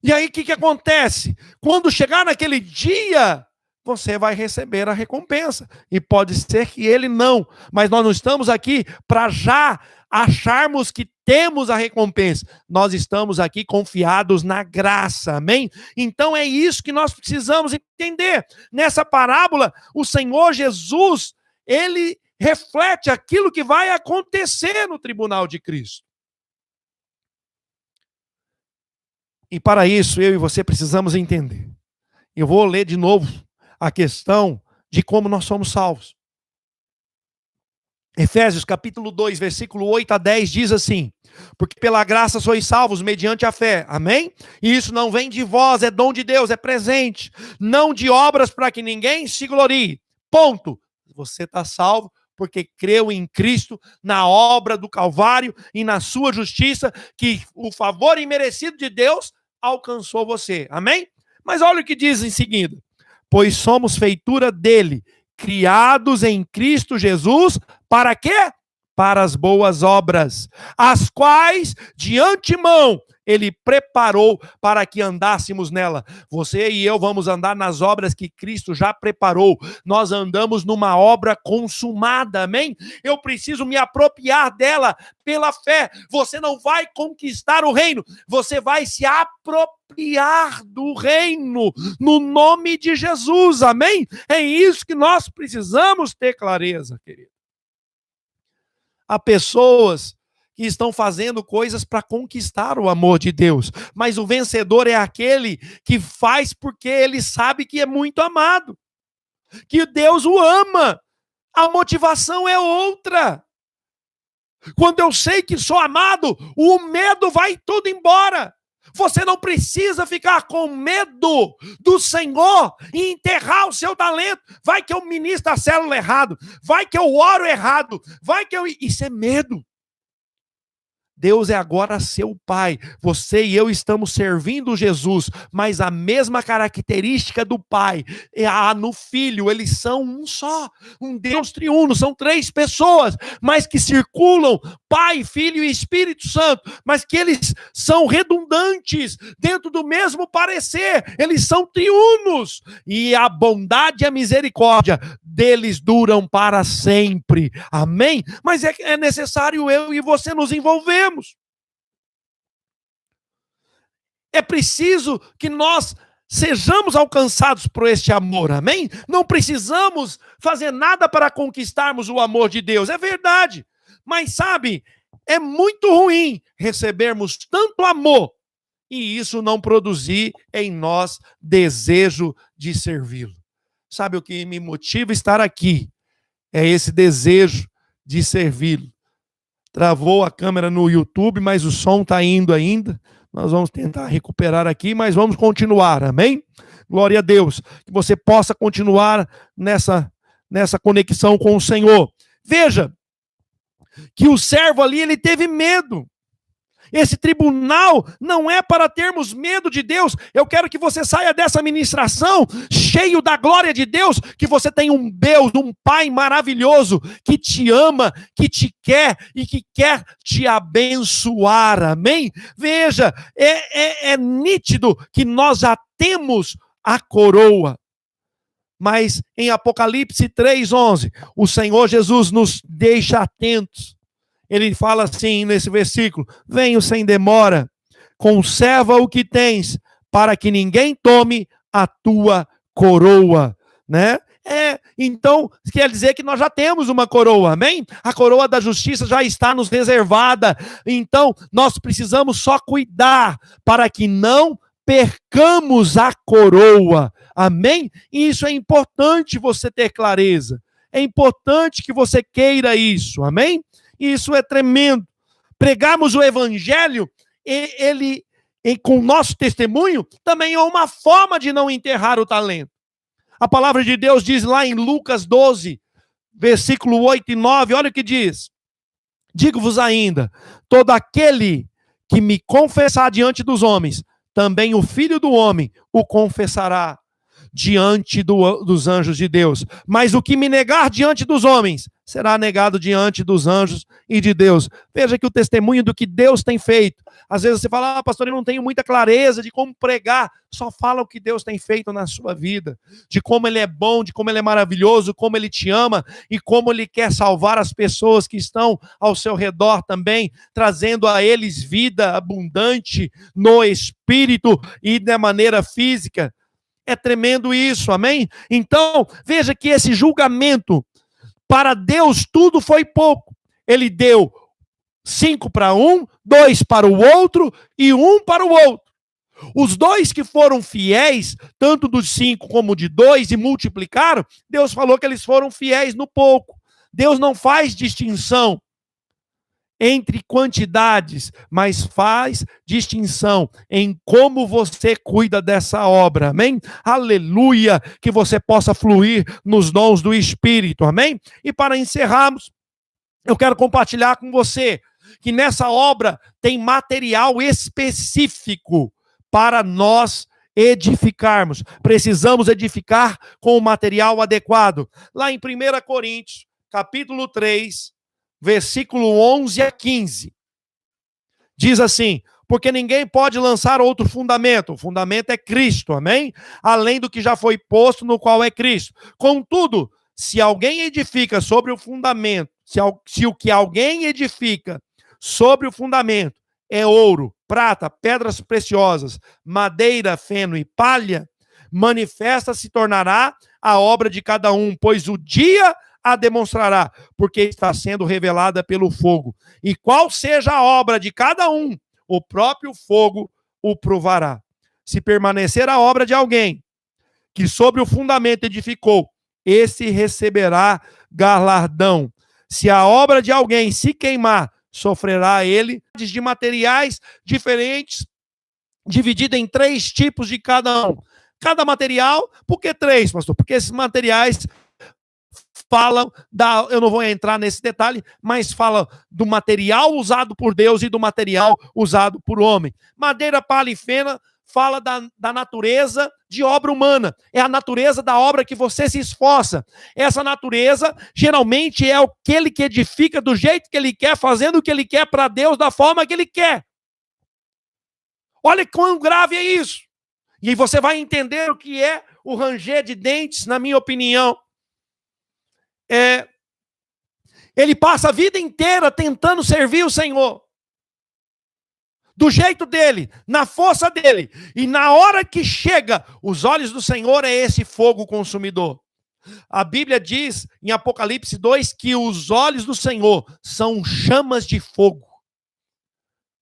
E aí o que acontece? Quando chegar naquele dia, você vai receber a recompensa. E pode ser que ele não. Mas nós não estamos aqui para já acharmos que temos a recompensa. Nós estamos aqui confiados na graça. Amém? Então é isso que nós precisamos entender. Nessa parábola, o Senhor Jesus, ele reflete aquilo que vai acontecer no tribunal de Cristo. E para isso, eu e você precisamos entender. Eu vou ler de novo a questão de como nós somos salvos. Efésios capítulo 2, versículo 8 a 10 diz assim: porque pela graça sois salvos mediante a fé, amém? E isso não vem de vós, é dom de Deus, é presente, não de obras para que ninguém se glorie, ponto. Você está salvo porque creu em Cristo, na obra do Calvário e na sua justiça, que o favor imerecido de Deus alcançou você, amém? Mas olha o que diz em seguida: pois somos feitura dele, criados em Cristo Jesus, para quê? Para as boas obras, as quais de antemão ele preparou para que andássemos nela. Você e eu vamos andar nas obras que Cristo já preparou. Nós andamos numa obra consumada, amém? Eu preciso me apropriar dela pela fé. Você não vai conquistar o reino, você vai se apropriar do reino, no nome de Jesus, amém? É isso que nós precisamos ter clareza, querido. Há pessoas que estão fazendo coisas para conquistar o amor de Deus, mas o vencedor é aquele que faz porque ele sabe que é muito amado, que Deus o ama. A motivação é outra. Quando eu sei que sou amado, o medo vai tudo embora. Você não precisa ficar com medo do Senhor e enterrar o seu talento. Vai que eu ministro a célula errado, vai que eu oro errado, vai que eu... Isso é medo. Deus é agora seu Pai. Você e eu estamos servindo Jesus, mas a mesma característica do Pai há no Filho. Eles são um só, um Deus triuno. São três pessoas, mas que circulam, Pai, Filho e Espírito Santo, mas que eles são redundantes dentro do mesmo parecer. Eles são triunos e a bondade e a misericórdia deles duram para sempre. Amém? Mas é necessário eu e você nos envolvermos. É preciso que nós sejamos alcançados por este amor, amém? Não precisamos fazer nada para conquistarmos o amor de Deus, é verdade. Mas sabe, é muito ruim recebermos tanto amor e isso não produzir em nós desejo de servi-lo. Sabe o que me motiva a estar aqui? É esse desejo de servi-lo. Travou a câmera no YouTube, mas o som está indo ainda. Nós vamos tentar recuperar aqui, mas vamos continuar, amém? Glória a Deus. Que você possa continuar nessa conexão com o Senhor. Veja, que o servo ali, ele teve medo. Esse tribunal não é para termos medo de Deus. Eu quero que você saia dessa ministração cheio da glória de Deus, que você tem um Deus, um Pai maravilhoso, que te ama, que te quer e que quer te abençoar, amém? Veja, é nítido que nós já temos a coroa. Mas em Apocalipse 3:11, o Senhor Jesus nos deixa atentos. Ele fala assim nesse versículo: venho sem demora, conserva o que tens, para que ninguém tome a tua coroa, né? Então, quer dizer que nós já temos uma coroa, amém? A coroa da justiça já está nos reservada. Então, nós precisamos só cuidar para que não percamos a coroa, amém? E isso é importante você ter clareza. É importante que você queira isso, amém? Isso é tremendo. Pregarmos o evangelho, com o nosso testemunho, também é uma forma de não enterrar o talento. A palavra de Deus diz lá em Lucas 12, versículo 8 e 9, olha o que diz: digo-vos ainda, todo aquele que me confessar diante dos homens, também o Filho do Homem o confessará diante dos anjos de Deus. Mas o que me negar diante dos homens, será negado diante dos anjos e de Deus. Veja que o testemunho do que Deus tem feito. Às vezes você fala, pastor, eu não tenho muita clareza de como pregar. Só fala o que Deus tem feito na sua vida. De como Ele é bom, de como Ele é maravilhoso, como Ele te ama e como Ele quer salvar as pessoas que estão ao seu redor também, trazendo a eles vida abundante no espírito e da maneira física. É tremendo isso, amém? Então, veja que esse julgamento, para Deus tudo foi pouco. Ele deu 5 para um, 2 para o outro e 1 para o outro. Os 2 que foram fiéis, tanto dos 5 como de 2, e multiplicaram, Deus falou que eles foram fiéis no pouco. Deus não faz distinção entre quantidades, mas faz distinção em como você cuida dessa obra, amém? Aleluia, que você possa fluir nos dons do Espírito, amém? E para encerrarmos, eu quero compartilhar com você que nessa obra tem material específico para nós edificarmos. Precisamos edificar com o material adequado. Lá em 1 Coríntios, capítulo 3, versículo 11 a 15, diz assim: porque ninguém pode lançar outro fundamento, o fundamento é Cristo, amém? Além do que já foi posto, no qual é Cristo. Contudo, se alguém edifica sobre o fundamento, se o que alguém edifica sobre o fundamento é ouro, prata, pedras preciosas, madeira, feno e palha, manifesta se tornará a obra de cada um, pois o dia a demonstrará, porque está sendo revelada pelo fogo. E qual seja a obra de cada um, o próprio fogo o provará. Se permanecer a obra de alguém que sobre o fundamento edificou, esse receberá galardão. Se a obra de alguém se queimar, sofrerá ele de materiais diferentes, dividido em 3 tipos de cada um. Cada material, por que 3, pastor? Porque esses materiais falam eu não vou entrar nesse detalhe, mas fala do material usado por Deus e do material usado por homem. Madeira, palha e feno fala da natureza de obra humana. É a natureza da obra que você se esforça. Essa natureza, geralmente, é aquele que edifica do jeito que ele quer, fazendo o que ele quer para Deus, da forma que ele quer. Olha quão grave é isso. E você vai entender o que é o ranger de dentes, na minha opinião. Ele passa a vida inteira tentando servir o Senhor, do jeito dele, na força dele, e na hora que chega, os olhos do Senhor é esse fogo consumidor. A Bíblia diz em Apocalipse 2 que os olhos do Senhor são chamas de fogo,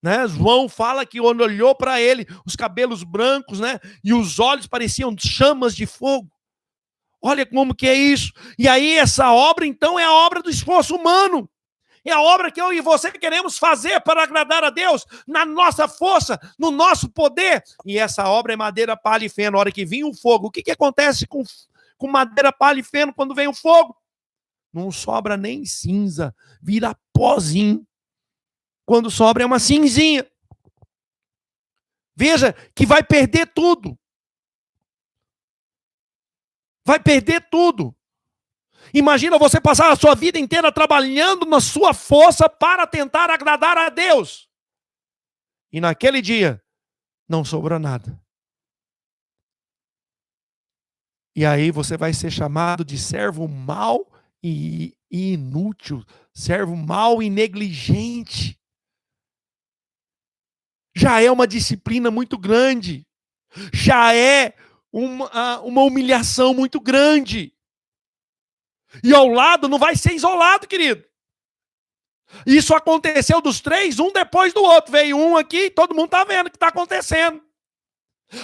né? João fala que quando olhou para ele, os cabelos brancos, né? E os olhos pareciam chamas de fogo. Olha como que é isso. E aí essa obra, então, é a obra do esforço humano. É a obra que eu e você queremos fazer para agradar a Deus, na nossa força, no nosso poder. E essa obra é madeira, palha e feno. Na hora que vem o fogo, o que acontece com madeira, palha e feno quando vem o fogo? Não sobra nem cinza, vira pozinho. Quando sobra é uma cinzinha. Veja que vai perder tudo. Vai perder tudo. Imagina você passar a sua vida inteira trabalhando na sua força para tentar agradar a Deus. E naquele dia, não sobrou nada. E aí você vai ser chamado de servo mau e inútil, servo mau e negligente. Já é uma disciplina muito grande. Já é uma humilhação muito grande. E ao lado não vai ser isolado, querido. Isso aconteceu dos três, um depois do outro. Veio um aqui, todo mundo está vendo o que está acontecendo.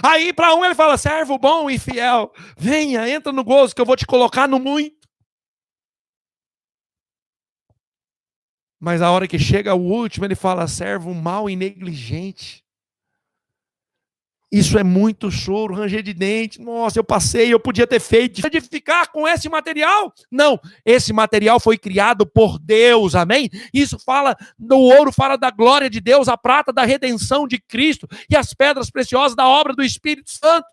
Aí para um ele fala, servo bom e fiel, venha, entra no gozo que eu vou te colocar no muito. Mas a hora que chega o último, ele fala, servo mau e negligente. Isso é muito choro, ranger de dente. Nossa, eu passei, eu podia ter feito. De ficar com esse material? Não, esse material foi criado por Deus, amém? Isso fala, do ouro fala da glória de Deus, a prata da redenção de Cristo e as pedras preciosas da obra do Espírito Santo.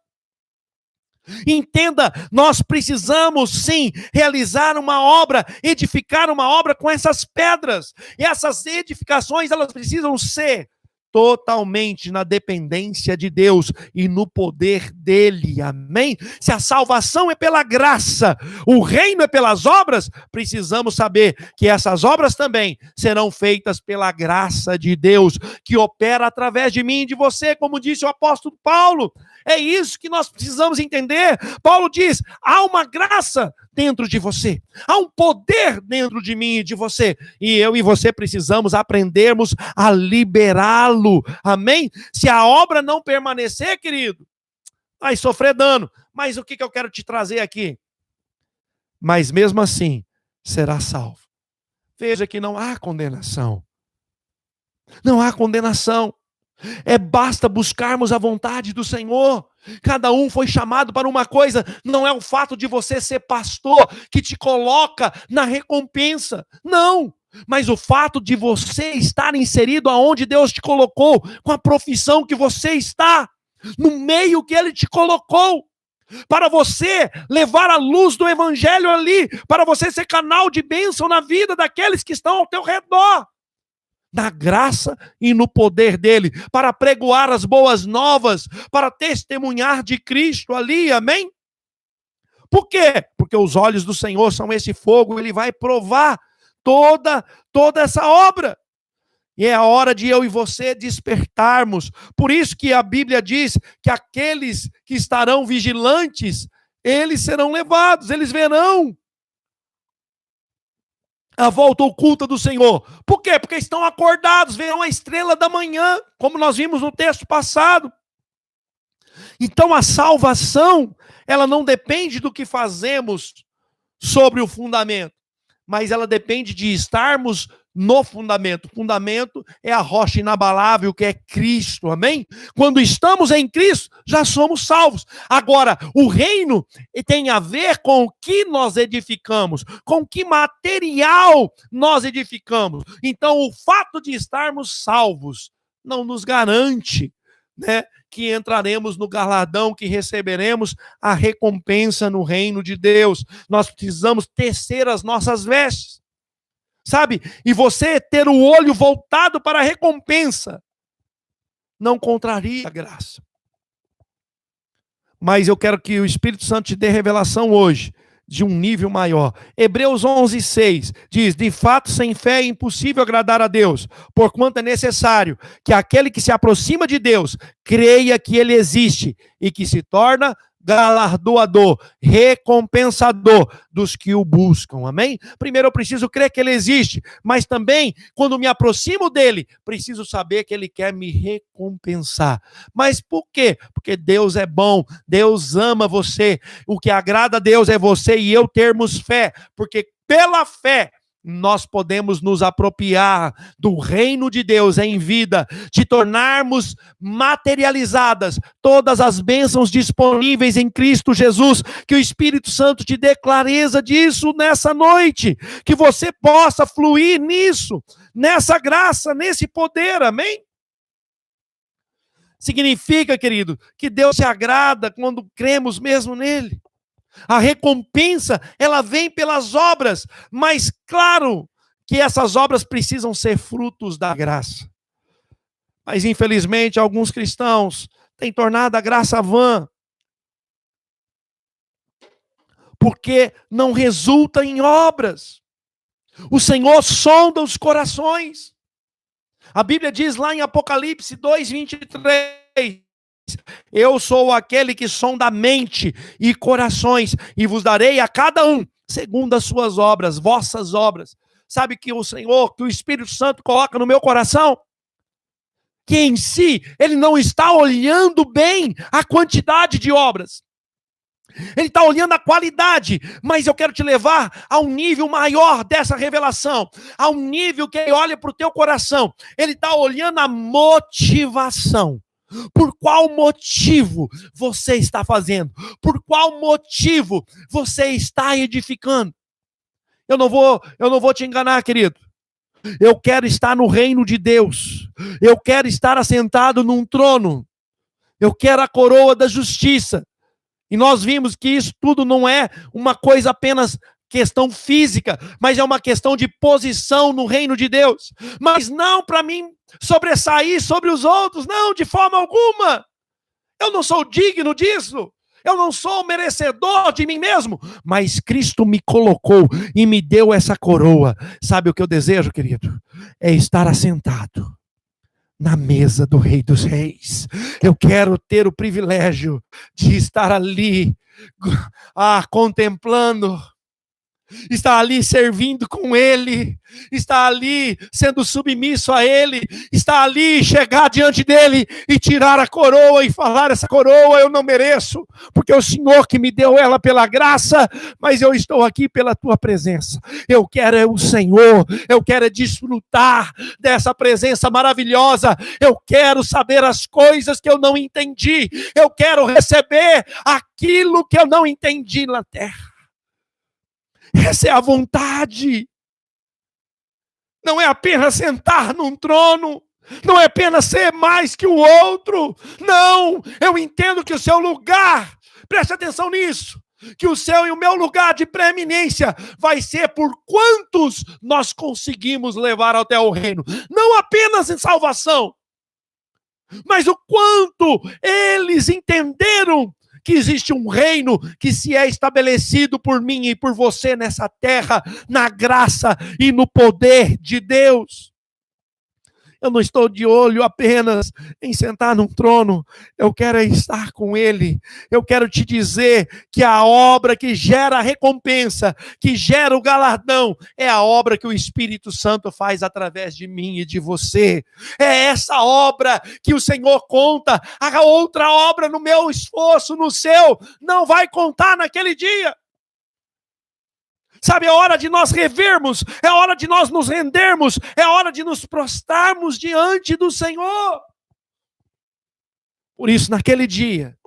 Entenda, nós precisamos sim realizar uma obra, edificar uma obra com essas pedras. E essas edificações, elas precisam ser totalmente na dependência de Deus e no poder dele, amém? Se a salvação é pela graça, o reino é pelas obras, precisamos saber que essas obras também serão feitas pela graça de Deus, que opera através de mim e de você, como disse o apóstolo Paulo. É isso que nós precisamos entender. Paulo diz, há uma graça dentro de você, há um poder dentro de mim e de você, e eu e você precisamos aprendermos a liberá-lo, amém? Se a obra não permanecer, querido, vai sofrer dano. Mas o que eu quero te trazer aqui? Mas mesmo assim, será salvo. Veja que não há condenação. Não há condenação. Basta buscarmos a vontade do Senhor. Cada um foi chamado para uma coisa. Não é o fato de você ser pastor que te coloca na recompensa. Não. Mas o fato de você estar inserido aonde Deus te colocou, com a profissão que você está, no meio que Ele te colocou, para você levar a luz do Evangelho ali, para você ser canal de bênção na vida daqueles que estão ao teu redor. Na graça e no poder dele, para pregoar as boas novas, para testemunhar de Cristo ali, amém? Por quê? Porque os olhos do Senhor são esse fogo, ele vai provar toda essa obra. E é a hora de eu e você despertarmos. Por isso que a Bíblia diz que aqueles que estarão vigilantes, eles serão levados, eles verão a volta oculta do Senhor. Por quê? Porque estão acordados, verão a estrela da manhã, como nós vimos no texto passado. Então a salvação, ela não depende do que fazemos sobre o fundamento, mas ela depende de estarmos no fundamento. O fundamento é a rocha inabalável que é Cristo, amém? Quando estamos em Cristo, já somos salvos. Agora, o reino tem a ver com o que nós edificamos, com que material nós edificamos. Então, o fato de estarmos salvos não nos garante, né, que entraremos no galardão, que receberemos a recompensa no reino de Deus. Nós precisamos tecer as nossas vestes, sabe? E você ter o olho voltado para a recompensa não contraria a graça. Mas eu quero que o Espírito Santo te dê revelação hoje de um nível maior. Hebreus 11:6 diz, de fato sem fé é impossível agradar a Deus, porquanto é necessário que aquele que se aproxima de Deus creia que ele existe e que se torna galardoador, recompensador dos que o buscam, amém? Primeiro eu preciso crer que ele existe, mas também, quando me aproximo dele, preciso saber que ele quer me recompensar. Mas por quê? Porque Deus é bom, Deus ama você, o que agrada a Deus é você e eu termos fé, porque pela fé nós podemos nos apropriar do reino de Deus em vida, de tornarmos materializadas todas as bênçãos disponíveis em Cristo Jesus. Que o Espírito Santo te dê clareza disso nessa noite, que você possa fluir nisso, nessa graça, nesse poder, amém? Significa, querido, que Deus se agrada quando cremos mesmo nele. A recompensa, ela vem pelas obras, mas claro que essas obras precisam ser frutos da graça. Mas infelizmente alguns cristãos têm tornado a graça vã, porque não resulta em obras. O Senhor sonda os corações. A Bíblia diz lá em Apocalipse 2:23, eu sou aquele que sonda a mente e corações, e vos darei a cada um, segundo as suas obras, vossas obras. Sabe que o Senhor, que o Espírito Santo coloca no meu coração? Que em si, ele não está olhando bem a quantidade de obras. Ele está olhando a qualidade, mas eu quero te levar a um nível maior dessa revelação, a um nível que ele olha para o teu coração. Ele está olhando a motivação. Por qual motivo você está fazendo? Por qual motivo você está edificando? Eu não vou te enganar, querido. Eu quero estar no reino de Deus. Eu quero estar assentado num trono. Eu quero a coroa da justiça. E nós vimos que isso tudo não é uma coisa apenas questão física, mas é uma questão de posição no reino de Deus. Mas não para mim sobressair sobre os outros, não, de forma alguma. Eu não sou digno disso. Eu não sou merecedor de mim mesmo, mas Cristo me colocou e me deu essa coroa. Sabe o que eu desejo, querido? É estar assentado na mesa do Rei dos Reis. Eu quero ter o privilégio de estar ali, contemplando, estar ali servindo com Ele, estar ali sendo submisso a Ele, estar ali, chegar diante dEle e tirar a coroa e falar, essa coroa eu não mereço, porque é o Senhor que me deu ela pela graça, mas eu estou aqui pela Tua presença. Eu quero o Senhor, eu quero desfrutar dessa presença maravilhosa, eu quero saber as coisas que eu não entendi, eu quero receber aquilo que eu não entendi na terra. Essa é a vontade. Não é apenas sentar num trono, não é apenas ser mais que o outro. Não, eu entendo que o seu lugar, preste atenção nisso, que o seu e o meu lugar de preeminência vai ser por quantos nós conseguimos levar até o reino. Não apenas em salvação, mas o quanto eles entenderam que existe um reino que se é estabelecido por mim e por você nessa terra, na graça e no poder de Deus. Eu não estou de olho apenas em sentar num trono, eu quero estar com Ele. Eu quero te dizer que a obra que gera a recompensa, que gera o galardão, é a obra que o Espírito Santo faz através de mim e de você. É essa obra que o Senhor conta. A outra obra no meu esforço, no seu, não vai contar naquele dia. Sabe, é hora de nós revermos, é hora de nós nos rendermos, é hora de nos prostrarmos diante do Senhor. Por isso, naquele dia,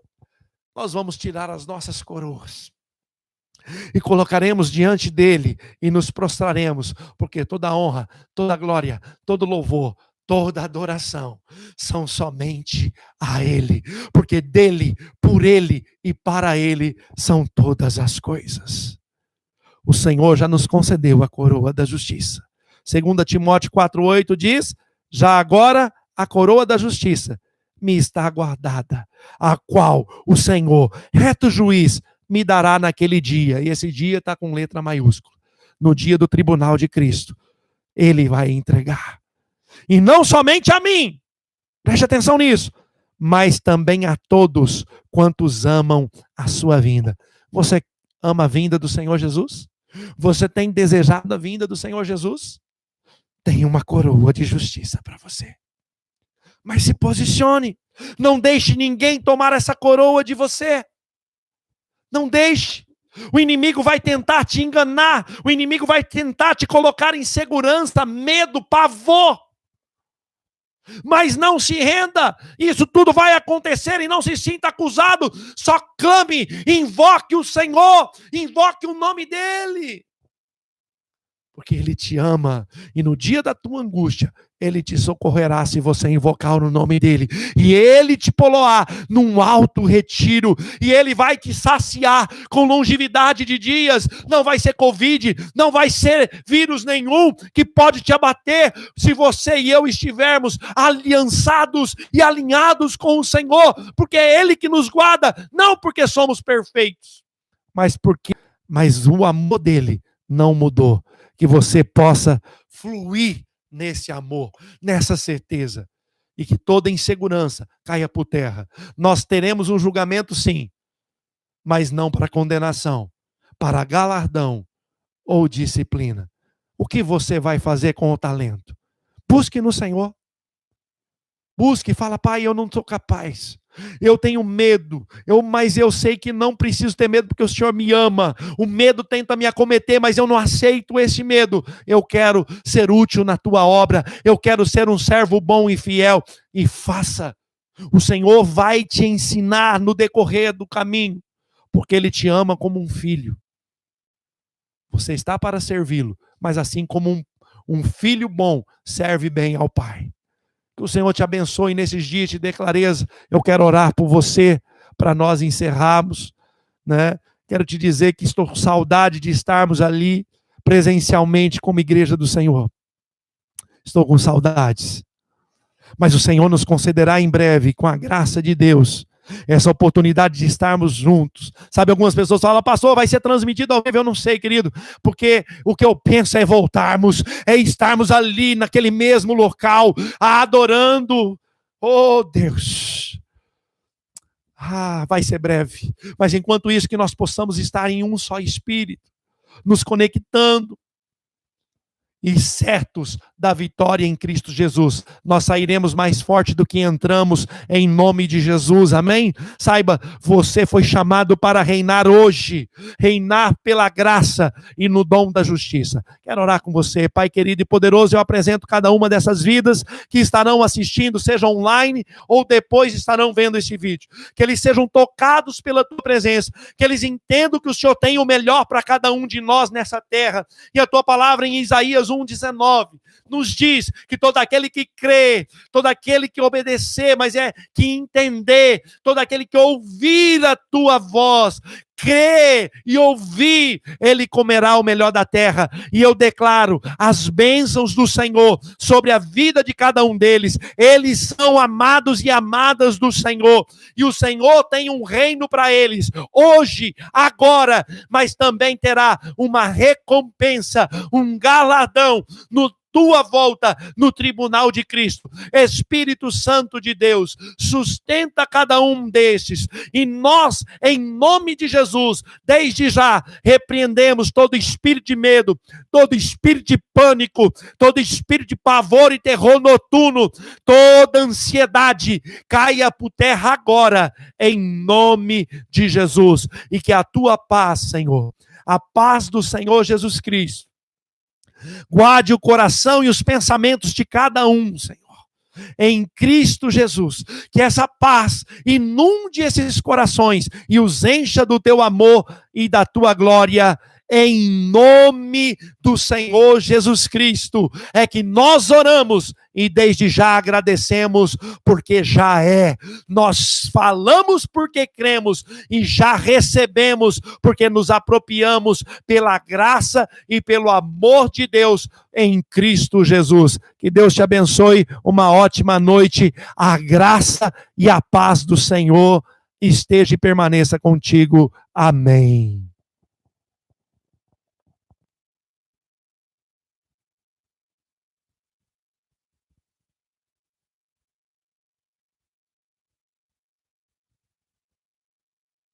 nós vamos tirar as nossas coroas e colocaremos diante dele e nos prostraremos, porque toda honra, toda glória, todo louvor, toda adoração são somente a Ele, porque dele, por Ele e para Ele são todas as coisas. O Senhor já nos concedeu a coroa da justiça. 2 Timóteo 4,8 diz, já agora a coroa da justiça me está guardada, a qual o Senhor, reto juiz, me dará naquele dia. E esse dia está com letra maiúscula. No dia do tribunal de Cristo, Ele vai entregar. E não somente a mim, preste atenção nisso, mas também a todos quantos amam a sua vinda. Você ama a vinda do Senhor Jesus? Você tem desejado a vinda do Senhor Jesus? Tem uma coroa de justiça para você. Mas se posicione. Não deixe ninguém tomar essa coroa de você. Não deixe. O inimigo vai tentar te enganar. O inimigo vai tentar te colocar em insegurança, medo, pavor. Mas não se renda, isso tudo vai acontecer e não se sinta acusado, só clame, invoque o Senhor, invoque o nome dEle, porque Ele te ama e no dia da tua angústia, Ele te socorrerá se você invocar o nome dele. E ele te poloá num alto retiro. E ele vai te saciar com longevidade de dias. Não vai ser Covid, não vai ser vírus nenhum que pode te abater se você e eu estivermos aliançados e alinhados com o Senhor. Porque é ele que nos guarda, não porque somos perfeitos, mas o amor dele não mudou. Que você possa fluir nesse amor, nessa certeza, e que toda insegurança caia por terra. Nós teremos um julgamento, sim, mas não para condenação, para galardão ou disciplina. O que você vai fazer com o talento? Busque no Senhor. Busque, fala: Pai, eu não sou capaz. Eu tenho medo, mas eu sei que não preciso ter medo porque o Senhor me ama. O medo tenta me acometer, mas eu não aceito esse medo. Eu quero ser útil na tua obra. Eu quero ser um servo bom e fiel. E faça. O Senhor vai te ensinar no decorrer do caminho, porque Ele te ama como um filho. Você está para servi-lo, mas assim como um filho bom serve bem ao Pai. Que o Senhor te abençoe nesses dias de clareza. Eu quero orar por você para nós encerrarmos, né? Quero te dizer que estou com saudade de estarmos ali presencialmente como igreja do Senhor. Estou com saudades. Mas o Senhor nos concederá em breve, com a graça de Deus, essa oportunidade de estarmos juntos. Sabe, algumas pessoas falam: pastor, vai ser transmitido ao vivo. Eu não sei, querido, porque o que eu penso é voltarmos, é estarmos ali naquele mesmo local, adorando. Oh Deus, vai ser breve, mas enquanto isso, que nós possamos estar em um só espírito, nos conectando e certos da vitória em Cristo Jesus. Nós sairemos mais forte do que entramos, em nome de Jesus, amém? Saiba, você foi chamado para reinar hoje, reinar pela graça e no dom da justiça. Quero orar com você. Pai querido e poderoso, eu apresento cada uma dessas vidas que estarão assistindo, seja online ou depois estarão vendo esse vídeo. Que eles sejam tocados pela tua presença, que eles entendam que o Senhor tem o melhor para cada um de nós nessa terra. E a tua palavra em Isaías 1:19 nos diz que todo aquele que crê, todo aquele que obedecer, mas que entender, todo aquele que ouvir a tua voz, crer e ouvir, ele comerá o melhor da terra. E eu declaro as bênçãos do Senhor sobre a vida de cada um deles. Eles são amados e amadas do Senhor, e o Senhor tem um reino para eles, hoje, agora, mas também terá uma recompensa, um galardão no tua volta no tribunal de Cristo. Espírito Santo de Deus, sustenta cada um desses, e nós, em nome de Jesus, desde já, repreendemos todo espírito de medo, todo espírito de pânico, todo espírito de pavor e terror noturno, toda ansiedade, caia por terra agora, em nome de Jesus, e que a tua paz, Senhor, a paz do Senhor Jesus Cristo, guarde o coração e os pensamentos de cada um, Senhor, em Cristo Jesus. Que essa paz inunde esses corações e os encha do teu amor e da tua glória, em nome do Senhor Jesus Cristo. É que nós oramos e desde já agradecemos, porque já é. Nós falamos porque cremos e já recebemos, porque nos apropriamos pela graça e pelo amor de Deus em Cristo Jesus. Que Deus te abençoe, uma ótima noite. A graça e a paz do Senhor esteja e permaneça contigo. Amém.